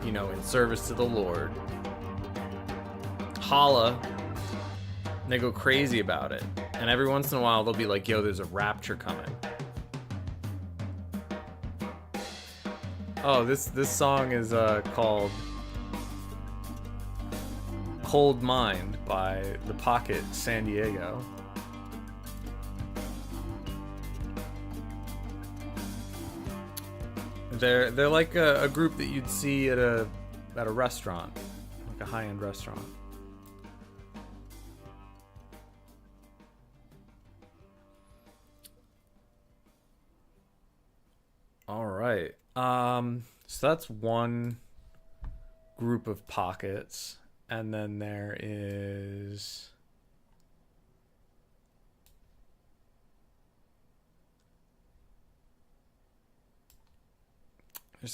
in service to the Lord. Holla. And they go crazy about it. And every once in a while, they'll be like, yo, there's a rapture coming. Oh, this song is called Cold Mind by the Pocket San Diego. They're like a group that you'd see at a restaurant, like a high-end restaurant. All right. So that's one group of pockets, and then there's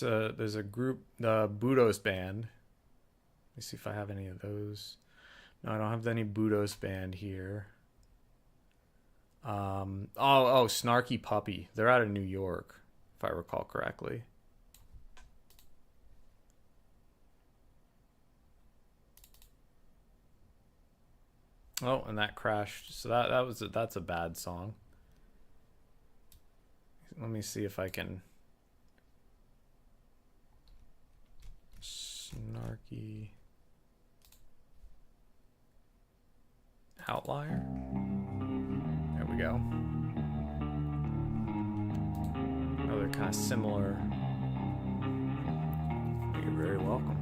a group, the Budos band. Let me see if I have any of those. No, I don't have any Budos band here. Snarky Puppy. They're out of New York, if I recall correctly. Oh, and that crashed. So that's a bad song. Let me see if I can. Snarky Outlier. There we go. Oh, they're kind of similar. You're very welcome.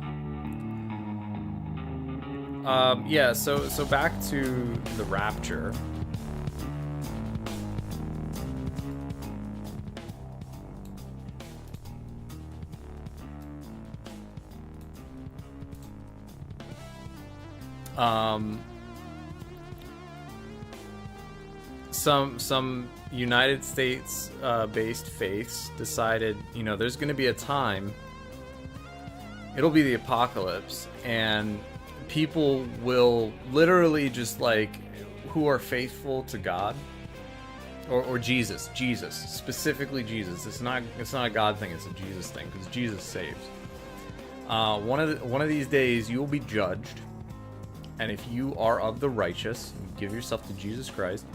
Yeah, so back to the Rapture. Some United States based faiths decided, there's going to be a time, it'll be the apocalypse, and people will literally just like, who are faithful to God or Jesus, specifically Jesus. It's not a God thing, it's a Jesus thing, because Jesus saves. One of these days you will be judged, and if you are of the righteous, you give yourself to Jesus Christ,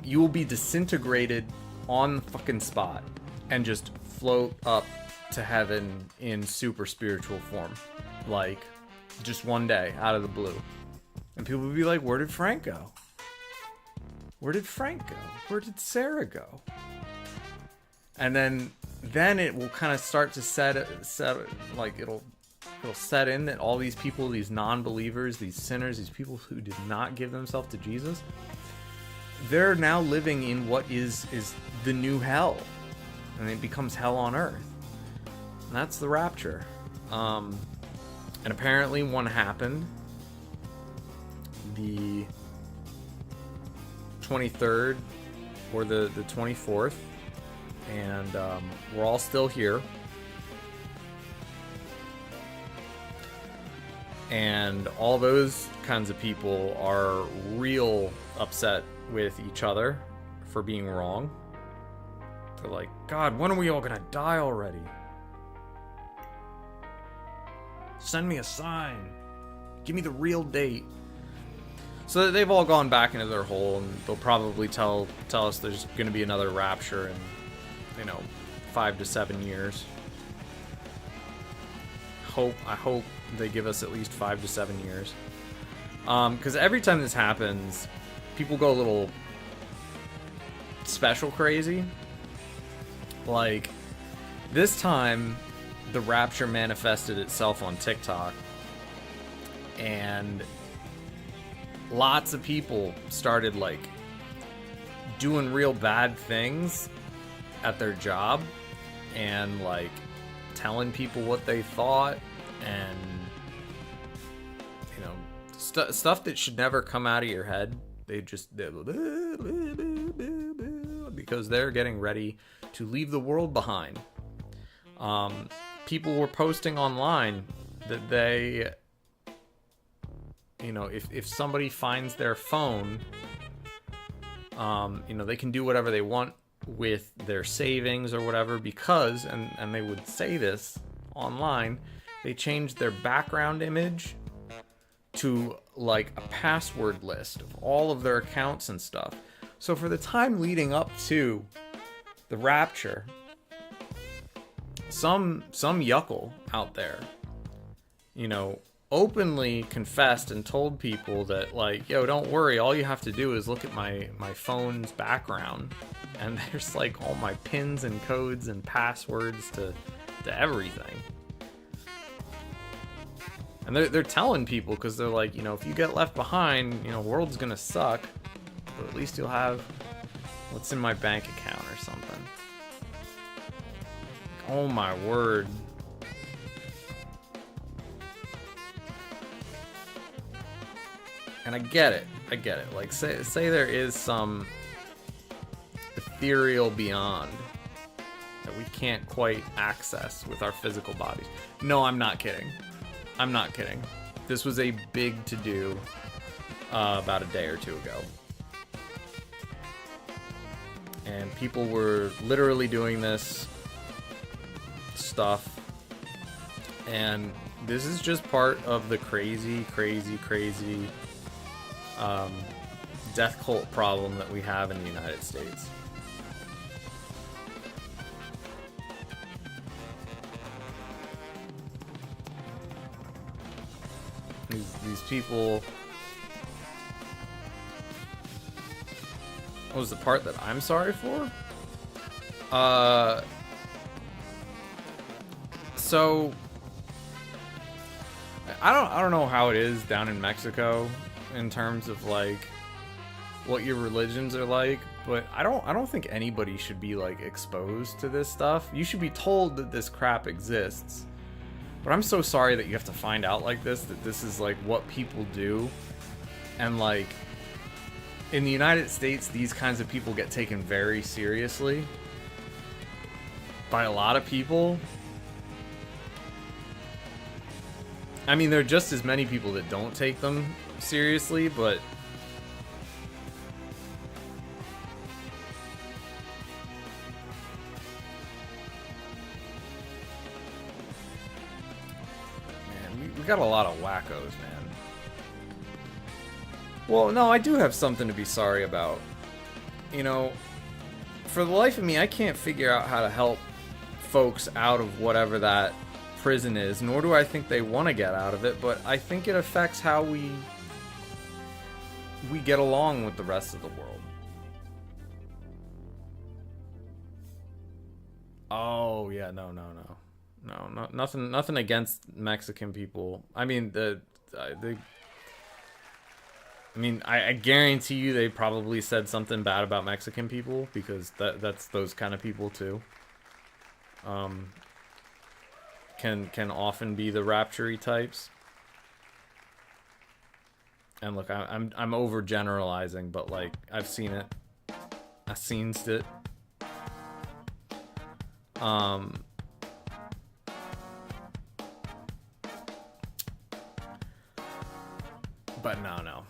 you will be disintegrated on the fucking spot and just float up to heaven in super spiritual form, like just one day out of the blue. And people will be like, where did Frank go? Where did Frank go? Where did Sarah go? And then it will kind of start to set like it'll set in that all these people, these non-believers, these sinners, these people who did not give themselves to Jesus, they're now living in what is the new hell, and it becomes hell on earth. And that's the rapture. And apparently one happened the 23rd or the 24th, and we're all still here. And all those kinds of people are real upset with each other for being wrong. They're like, God, when are we all gonna die already? Send me a sign. Give me the real date. So they've all gone back into their hole, and they'll probably tell us there's going to be another rapture in, 5 to 7 years. I hope they give us at least 5 to 7 years. Because every time this happens, people go a little special crazy. Like, this time, the rapture manifested itself on TikTok, and lots of people started like doing real bad things at their job and like telling people what they thought, and stuff that should never come out of your head. Because they're getting ready to leave the world behind. People were posting online that they, if somebody finds their phone, they can do whatever they want with their savings or whatever, because, and they would say this online, they changed their background image to like a password list of all of their accounts and stuff. So for the time leading up to the rapture, some yuckle out there, openly confessed and told people that, like, yo, don't worry, all you have to do is look at my phone's background, and there's like all my pins and codes and passwords to everything. And they're telling people, because they're like, if you get left behind, the world's gonna suck, but at least you'll have what's in my bank account or something. Oh my word. And I get it. Like, say there is some ethereal beyond that we can't quite access with our physical bodies. No, I'm not kidding. This was a big to-do about a day or two ago. And people were literally doing this stuff. And this is just part of the crazy death cult problem that we have in the United States. These people... What was the part that I'm sorry for? So I don't know how it is down in Mexico in terms of like what your religions are like, but I don't think anybody should be like exposed to this stuff. You should be told that this crap exists. But I'm so sorry that you have to find out like this, that this is like what people do. And like in the United States, these kinds of people get taken very seriously by a lot of people. I mean, there are just as many people that don't take them seriously, but man, we got a lot of wackos, man. Well, no, I do have something to be sorry about. You know, for the life of me, I can't figure out how to help folks out of whatever that prison is, nor do I think they want to get out of it, but I think it affects how we get along with the rest of the world. Oh, yeah, no, nothing against Mexican people. I mean, I guarantee you they probably said something bad about Mexican people, because that's those kind of people too. Can often be the rapture-y types. And look, I'm overgeneralizing, but like I've seen it. I've seen it. But no.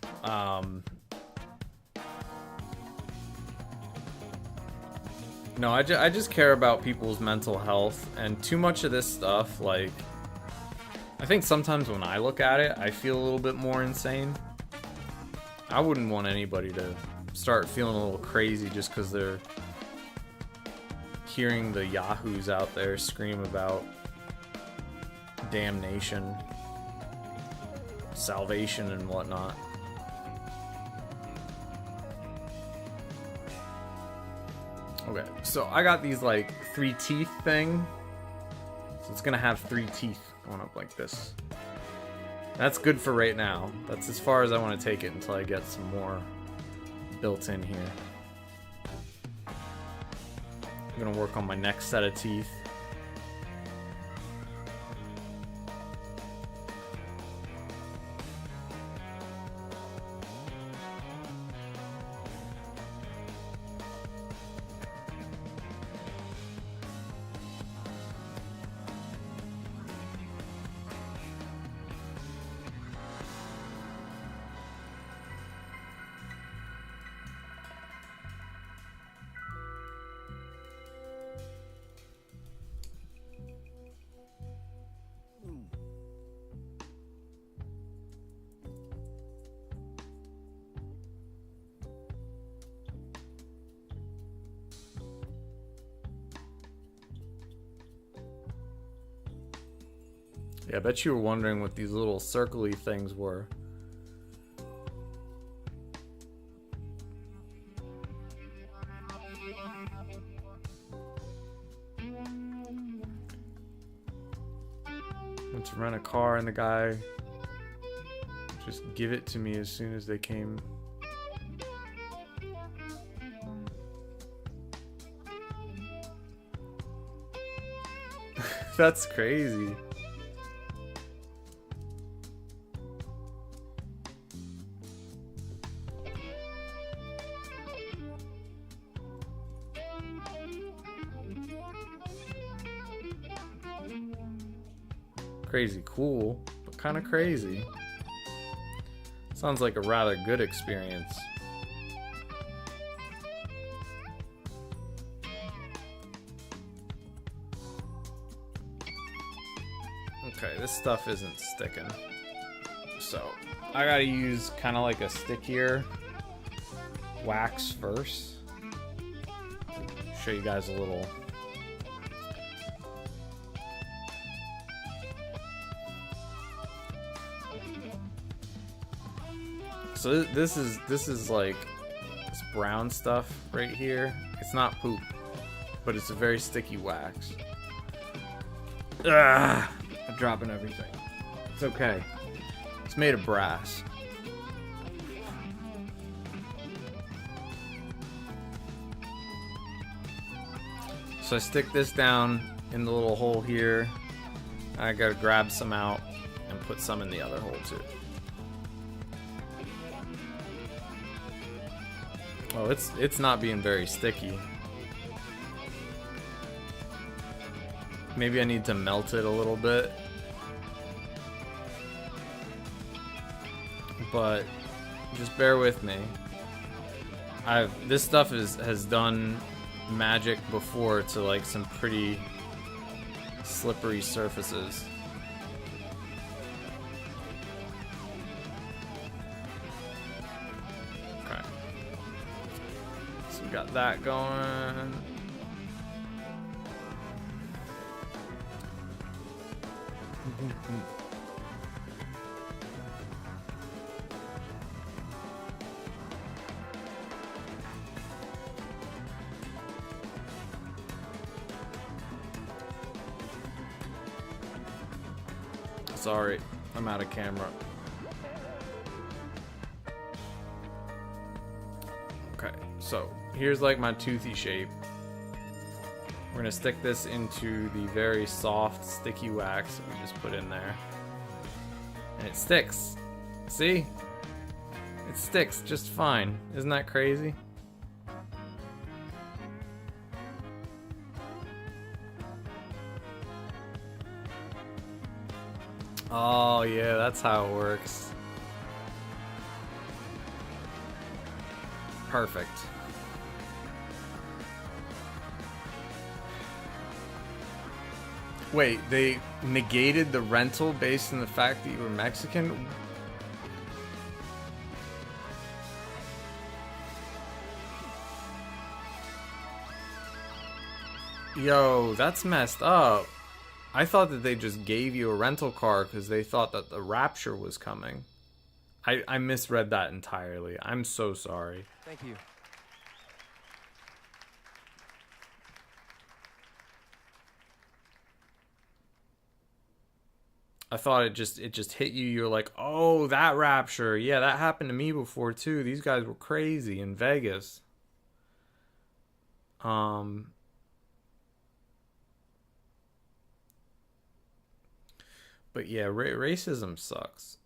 No, I just care about people's mental health, and too much of this stuff, like, I think sometimes when I look at it, I feel a little bit more insane. I wouldn't want anybody to start feeling a little crazy just because they're hearing the yahoos out there scream about damnation, salvation, and whatnot. Okay, so I got these like 3 teeth thing. So it's gonna have 3 teeth going up like this. That's good for right now. That's as far as I want to take it until I get some more built in here. I'm gonna work on my next set of teeth. Yeah, I bet you were wondering what these little circly things were. Went to rent a car and the guy just give it to me as soon as they came. That's crazy. Crazy cool, but kind of crazy. Sounds like a rather good experience. Okay, this stuff isn't sticking. So, I gotta use kind of like a stickier wax first. Show you guys a little. So this is like this brown stuff right here. It's not poop, but it's a very sticky wax. Ah, I'm dropping everything. It's okay. It's made of brass. So I stick this down in the little hole here. I gotta grab some out and put some in the other hole too. Oh, it's not being very sticky. Maybe I need to melt it a little bit. but just bear with me. This stuff has done magic before to like some pretty slippery surfaces. Okay. So we got that going. Sorry, I'm out of camera. Okay, so here's like my toothy shape. We're gonna stick this into the very soft, sticky wax that we just put in there. And it sticks. See? It sticks just fine. Isn't that crazy? Oh yeah, that's how it works. Perfect. Wait, they negated the rental based on the fact that you were Mexican? Yo, that's messed up. I thought that they just gave you a rental car because they thought that the rapture was coming. I misread that entirely. I'm so sorry. Thank you. I thought it just hit you. You're like, oh, that rapture. Yeah, that happened to me before too. These guys were crazy in Vegas. But yeah, racism sucks.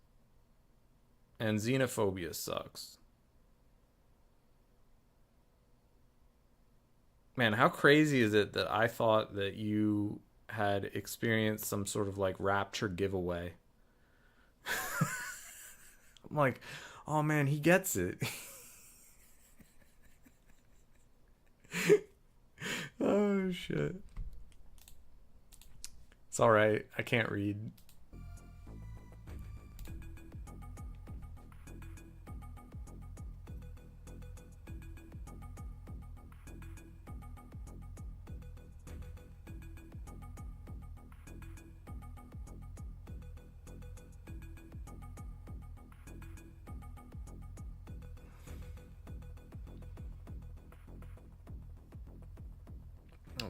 And xenophobia sucks. Man, how crazy is it that I thought that you had experienced some sort of like rapture giveaway? I'm like, oh man, he gets it. Oh shit. It's alright, I can't read.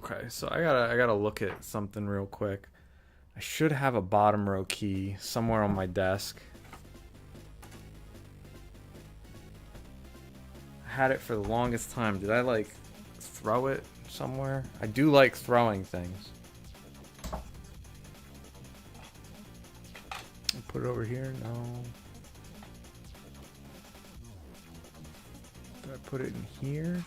Okay, so I gotta look at something real quick. I should have a bottom row key somewhere on my desk. I had it for the longest time. Did I like throw it somewhere? I do like throwing things. Put it over here? No. Did I put it in here?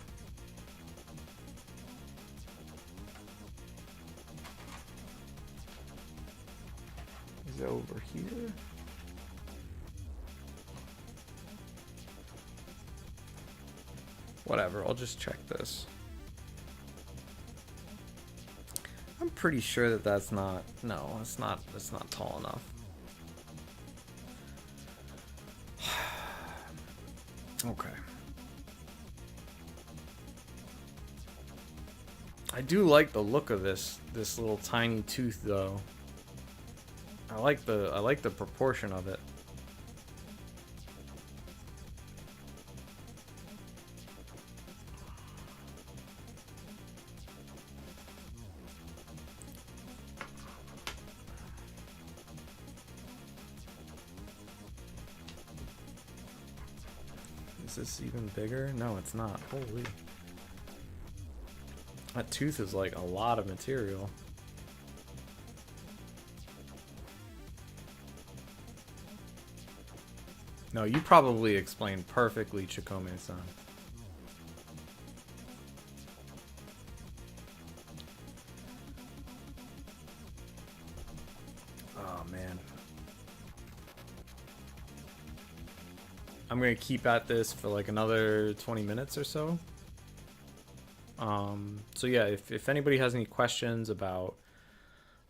Is it over here? Whatever, I'll just check this. I'm pretty sure that that's not, no, it's not tall enough. Okay. I do like the look of this little tiny tooth though. I like the proportion of it. Is this even bigger? No, it's not. Holy. That tooth is like a lot of material. No, you probably explained perfectly, Chikome-san. Oh, man. I'm gonna keep at this for like another 20 minutes or so. So yeah, if anybody has any questions about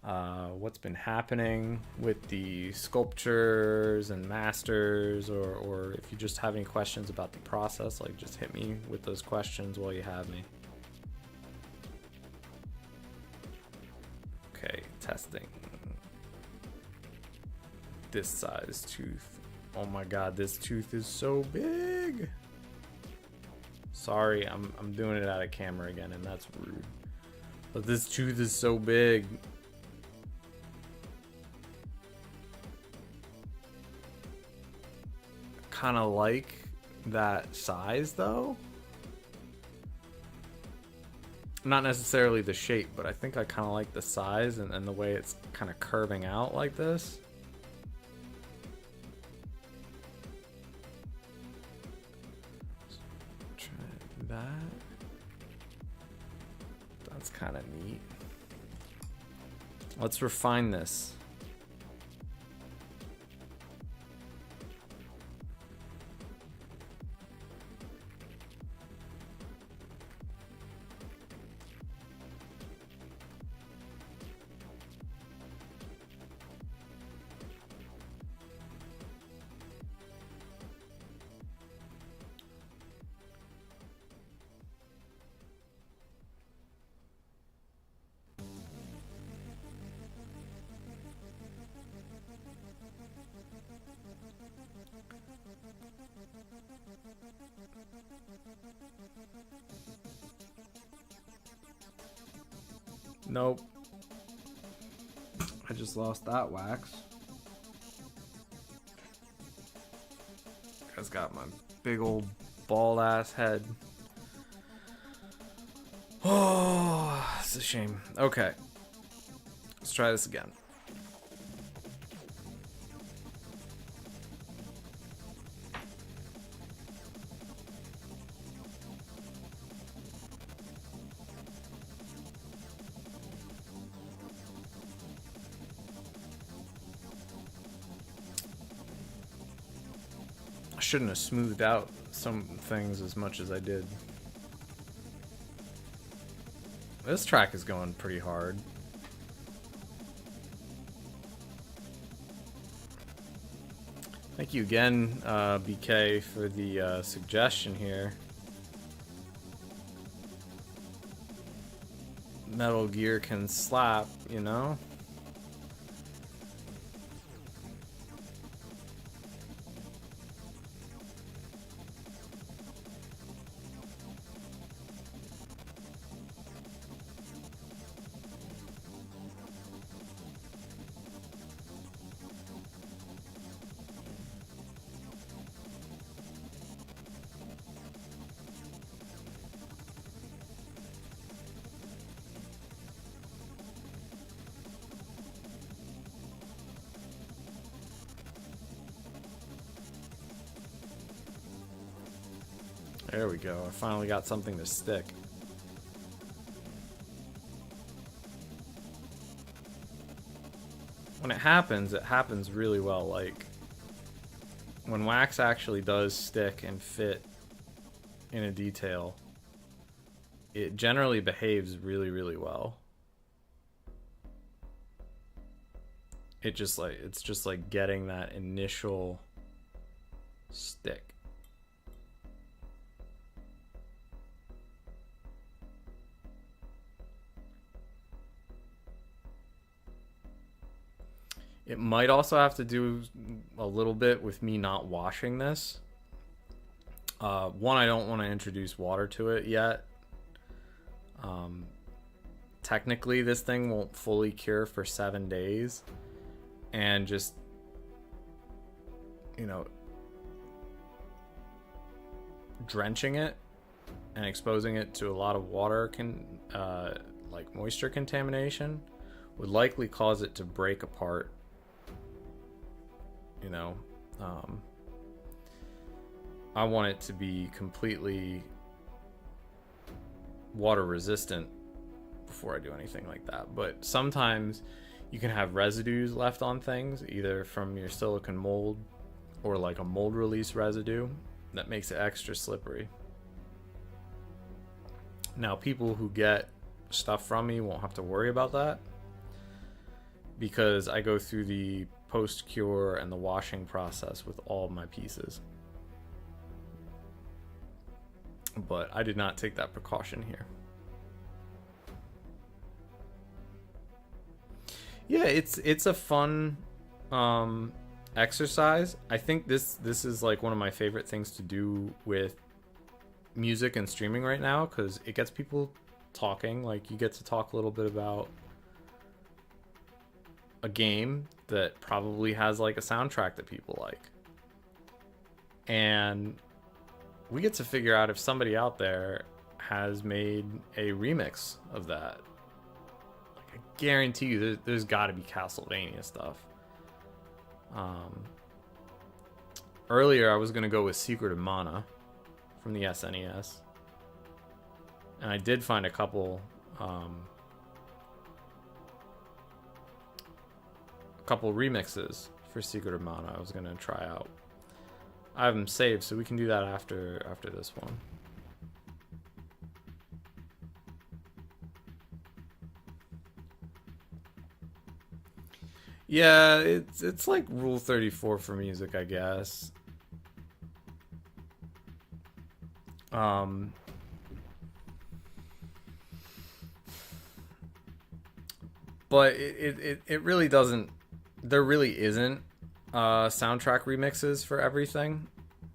what's been happening with the sculptures and masters, or if you just have any questions about the process, like just hit me with those questions while you have me. Okay, testing. This size tooth. Oh my god, this tooth is so big. Sorry, I'm doing it out of camera again, and that's rude. But this tooth is so big. Kind of like that size though. Not necessarily the shape, but I think I kind of like the size and the way it's kind of curving out like this. That. That's kind of neat. Let's refine this. Nope. I just lost that wax. Guy's got my big old bald ass head. Oh, it's a shame. Okay. Let's try this again. Shouldn't have smoothed out some things as much as I did. This track is going pretty hard. Thank you again, BK, for the suggestion here. Metal Gear can slap, you know? There we go. I finally got something to stick. When it happens really well. Like, when wax actually does stick and fit in a detail, it generally behaves really, really well. It's just like getting that initial stick. It might also have to do a little bit with me not washing this. One, I don't want to introduce water to it yet. Technically, this thing won't fully cure for 7 days. And just, you know, drenching it and exposing it to a lot of water like moisture contamination would likely cause it to break apart. You know, I want it to be completely water resistant before I do anything like that. But sometimes you can have residues left on things, either from your silicone mold or like a mold release residue that makes it extra slippery. Now, people who get stuff from me won't have to worry about that because I go through the post-cure and the washing process with all of my pieces. But I did not take that precaution here. Yeah, it's a fun exercise. I think this is like one of my favorite things to do with music and streaming right now, because it gets people talking. Like, you get to talk a little bit about a game that probably has like a soundtrack that people like, and we get to figure out if somebody out there has made a remix of that. Like, I guarantee you there's got to be Castlevania stuff. Earlier I was gonna go with Secret of Mana from the SNES, and I did find a couple remixes for Secret of Mana I was gonna try out. I have them saved, so we can do that after this one. Yeah, it's like Rule 34 for music, I guess. But it really doesn't. There really isn't soundtrack remixes for everything.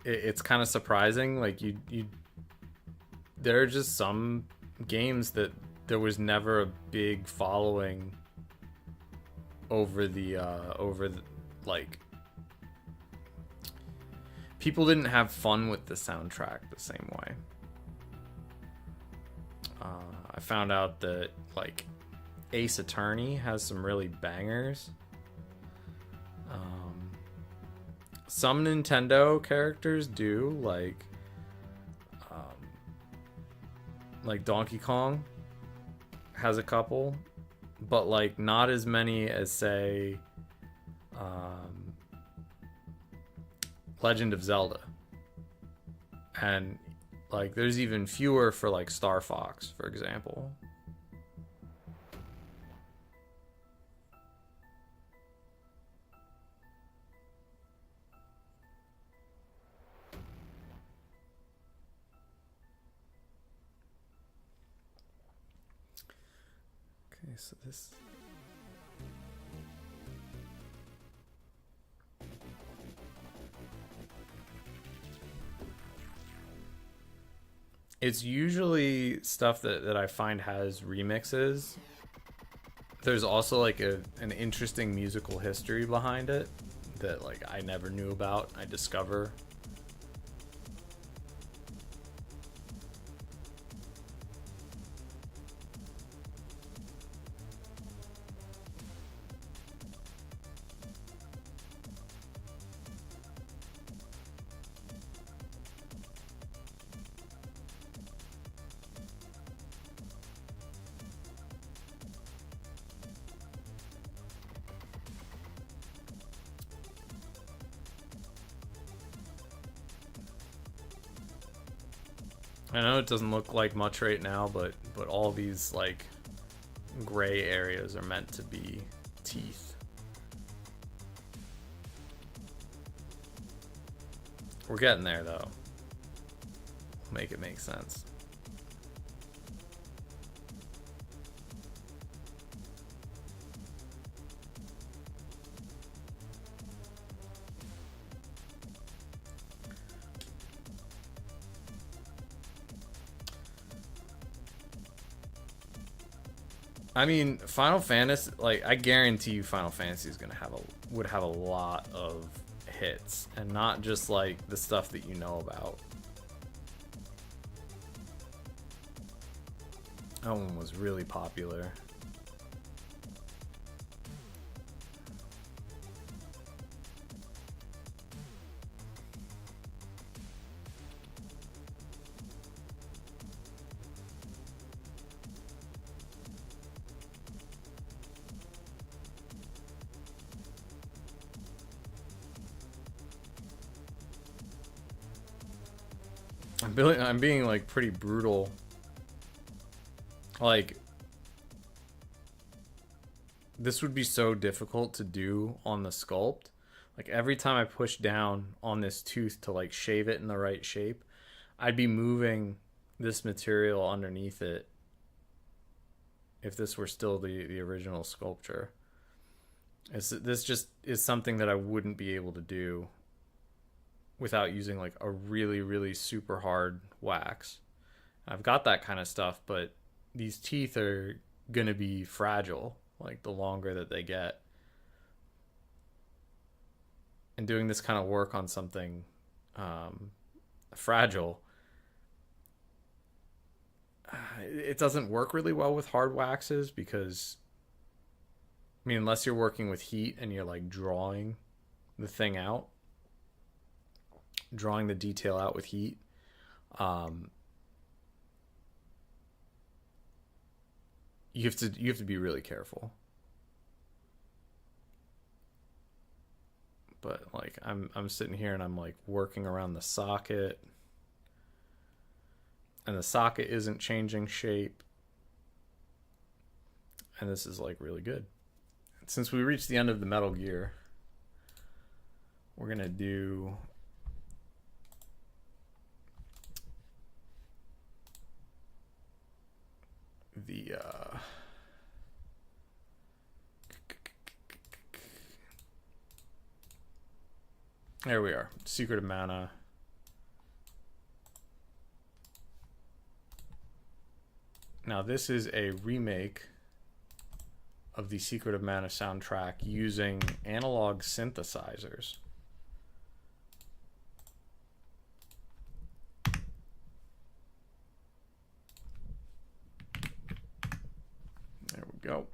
It's kind of surprising. Like, you there are just some games that there was never a big following over the like, people didn't have fun with the soundtrack the same way. I found out that like Ace Attorney has some really bangers. Some Nintendo characters do, like Donkey Kong has a couple, but like not as many as, say, Legend of Zelda. And like there's even fewer for like Star Fox, for example. Okay, so this... It's usually stuff that I find has remixes. There's also like an interesting musical history behind it that like I never knew about. I discover. I know it doesn't look like much right now, but all these like gray areas are meant to be teeth. We're getting there though. Make it make sense. I mean, Final Fantasy, like, I guarantee you Final Fantasy is would have a lot of hits, and not just like the stuff that you know about. That one was really popular. I'm being like pretty brutal. Like, this would be so difficult to do on the sculpt. Like every time I push down on this tooth to like shave it in the right shape, I'd be moving this material underneath it if this were still the original sculpture. This just is something that I wouldn't be able to do without using like a really, really super hard wax. I've got that kind of stuff, but these teeth are gonna be fragile, like the longer that they get. And doing this kind of work on something fragile, it doesn't work really well with hard waxes because, I mean, unless you're working with heat and you're like drawing the thing out, drawing the detail out with heat, you have to be really careful. But like I'm sitting here and I'm like working around the socket, and the socket isn't changing shape, and this is like really good. Since we reached the end of the Metal Gear, we're gonna do the there we are, Secret of Mana. Now this is a remake of the Secret of Mana soundtrack using analog synthesizers. There we go.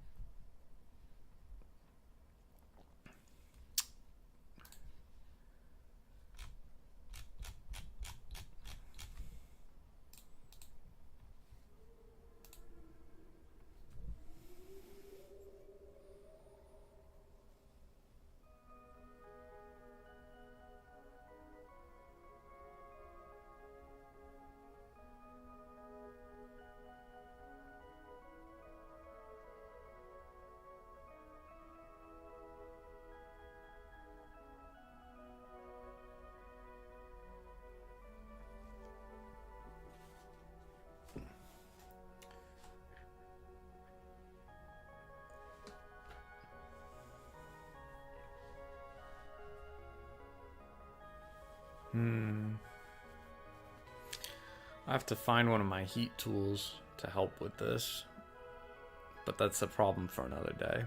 I have to find one of my heat tools to help with this, but that's a problem for another day.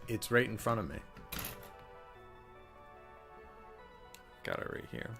It's right in front of me. Got it right here.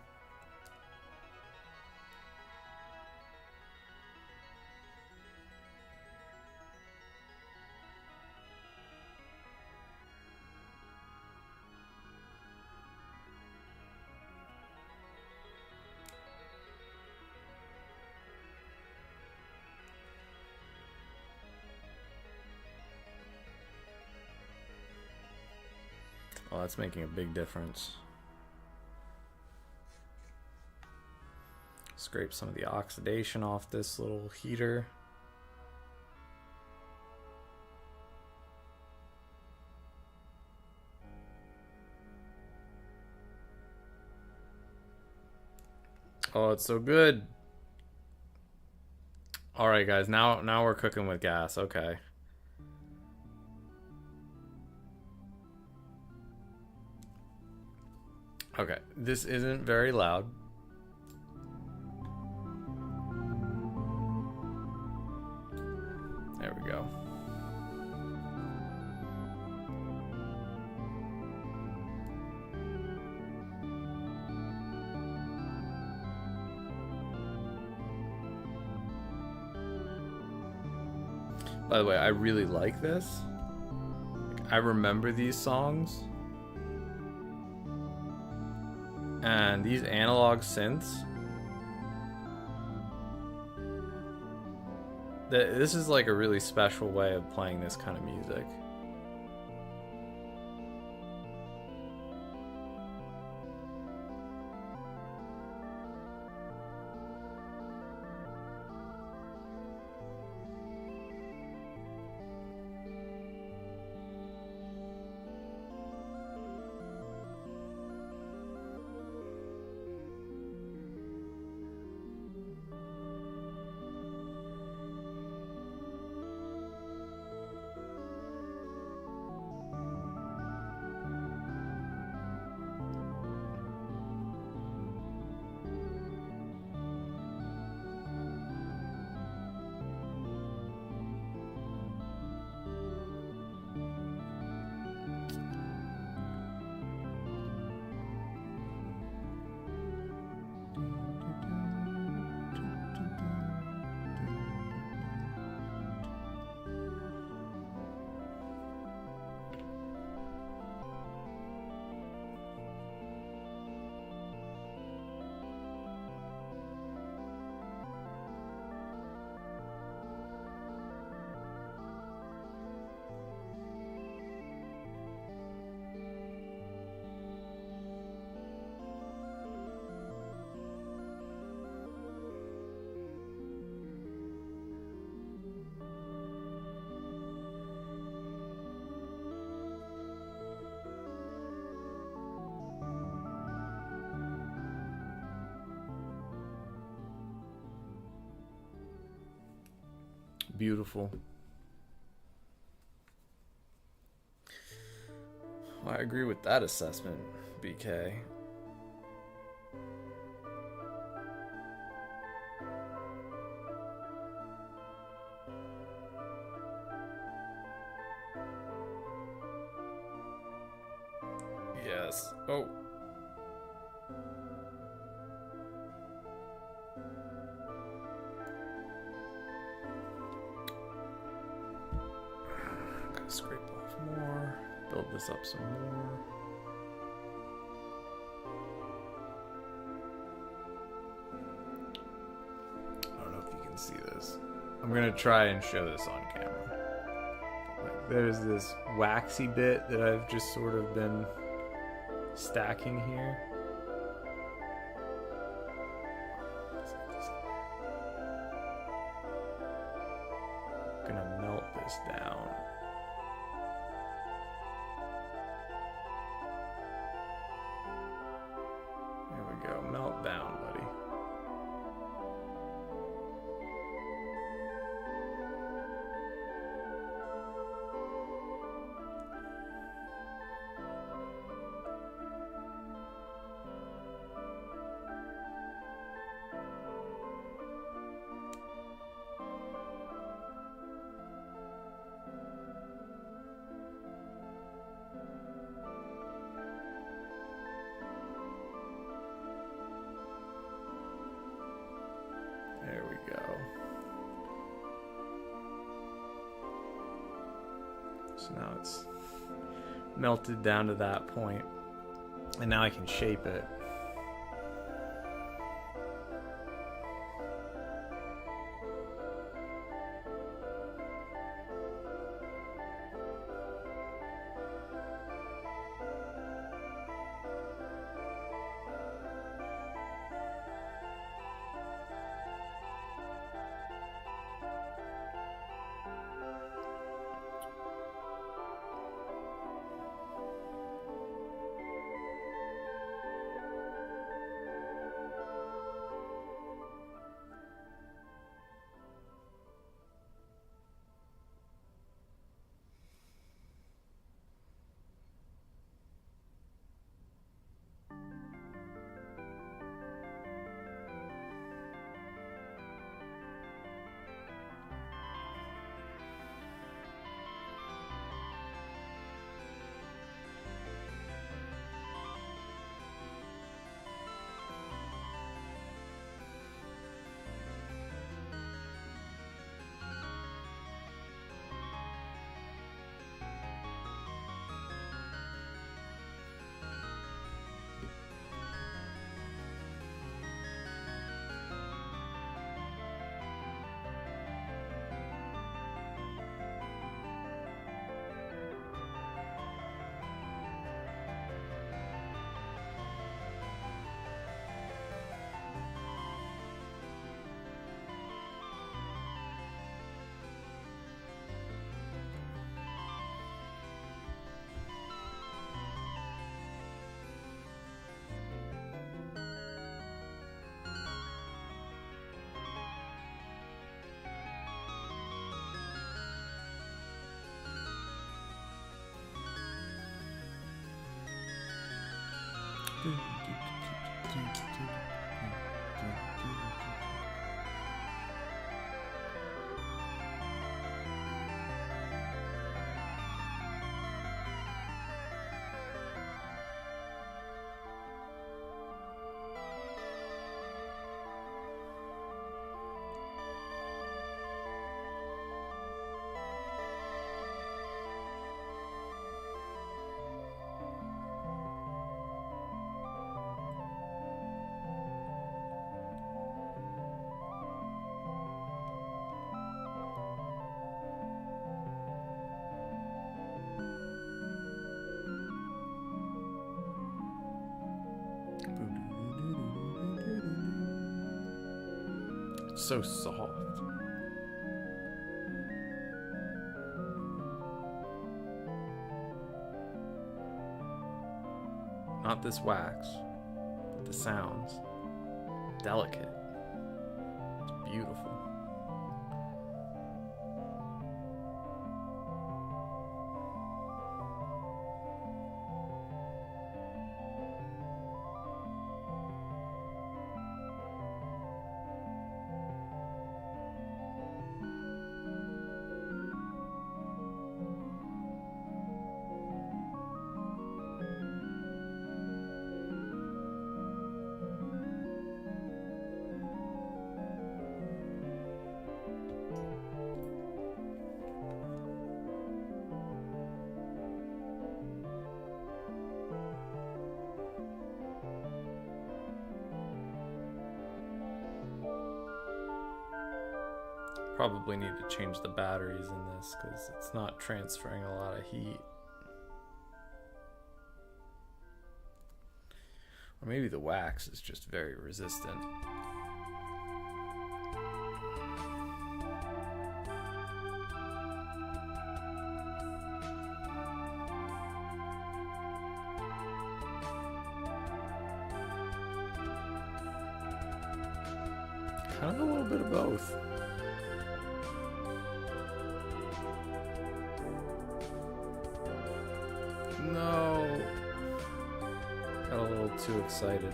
Oh, that's making a big difference. Scrape some of the oxidation off this little heater. Oh, it's so good. All right, guys, now we're cooking with gas. Okay. Okay, this isn't very loud. There we go. By the way, I really like this. I remember these songs. And these analog synths, this is like a really special way of playing this kind of music. beautiful. I agree with that assessment, BK. Yes. Oh. Gotta scrape off more. Build this up some more. I don't know if you can see this. I'm gonna try and show this on camera. Like, there's this waxy bit that I've just sort of been stacking here. I'm gonna melt this down. There we go. Melt down, buddy. There we go. So now it's melted down to that point, and now I can shape it. It's so soft. Not this wax, but the sounds. Delicate. It's beautiful. Probably need to change the batteries in this because it's not transferring a lot of heat. Or maybe the wax is just very resistant. Kind of a little bit of both. No. Got a little too excited.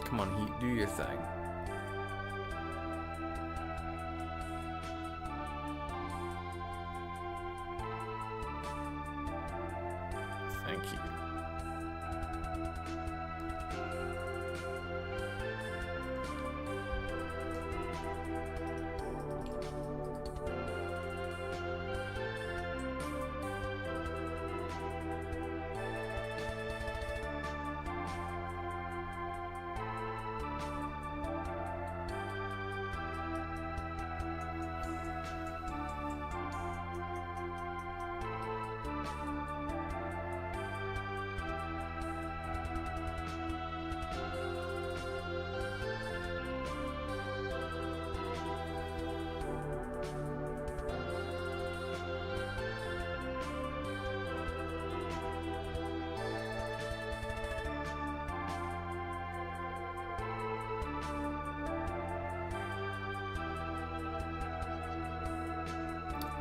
Come on, heat, do your thing. Thank you.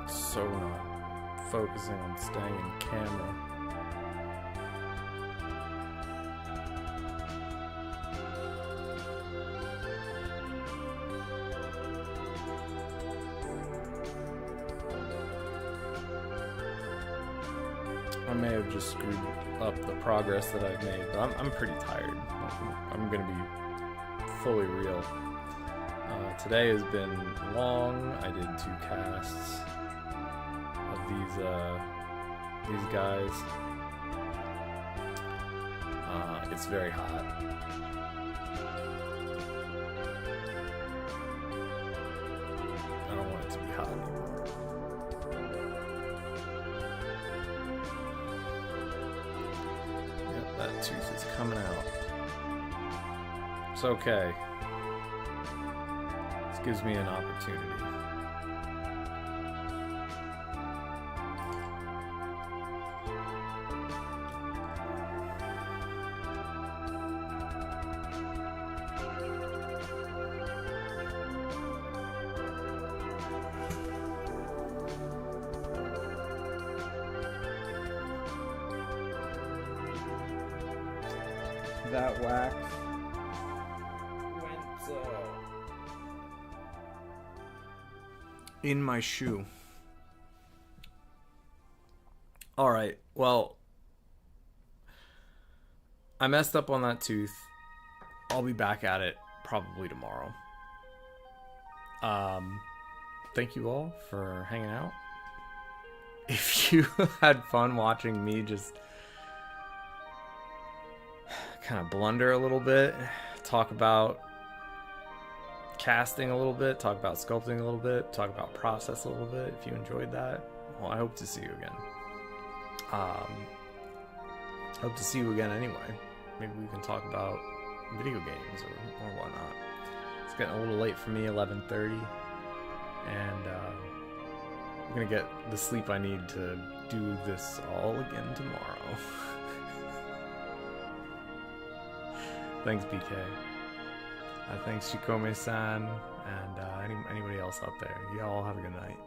So not focusing on staying in camera. I may have just screwed up the progress that I've made, but I'm pretty tired. I'm gonna be fully real. Today has been long. I did 2 casts of these guys. It's very hot. I don't want it to be hot anymore. Yep, that tooth is coming out. It's okay. This gives me an opportunity. That wax went in my shoe. All right, well, I messed up on that tooth. I'll be back at it probably tomorrow. Thank you all for hanging out. If you had fun watching me just kind of blunder a little bit, talk about casting a little bit, talk about sculpting a little bit, talk about process a little bit, if you enjoyed that, well, I hope to see you again. Hope to see you again anyway. Maybe we can talk about video games or whatnot. It's getting a little late for me, 11:30, and I'm gonna get the sleep I need to do this all again tomorrow. Thanks, BK. Thanks, Shikome-san, and anybody else out there. You all have a good night.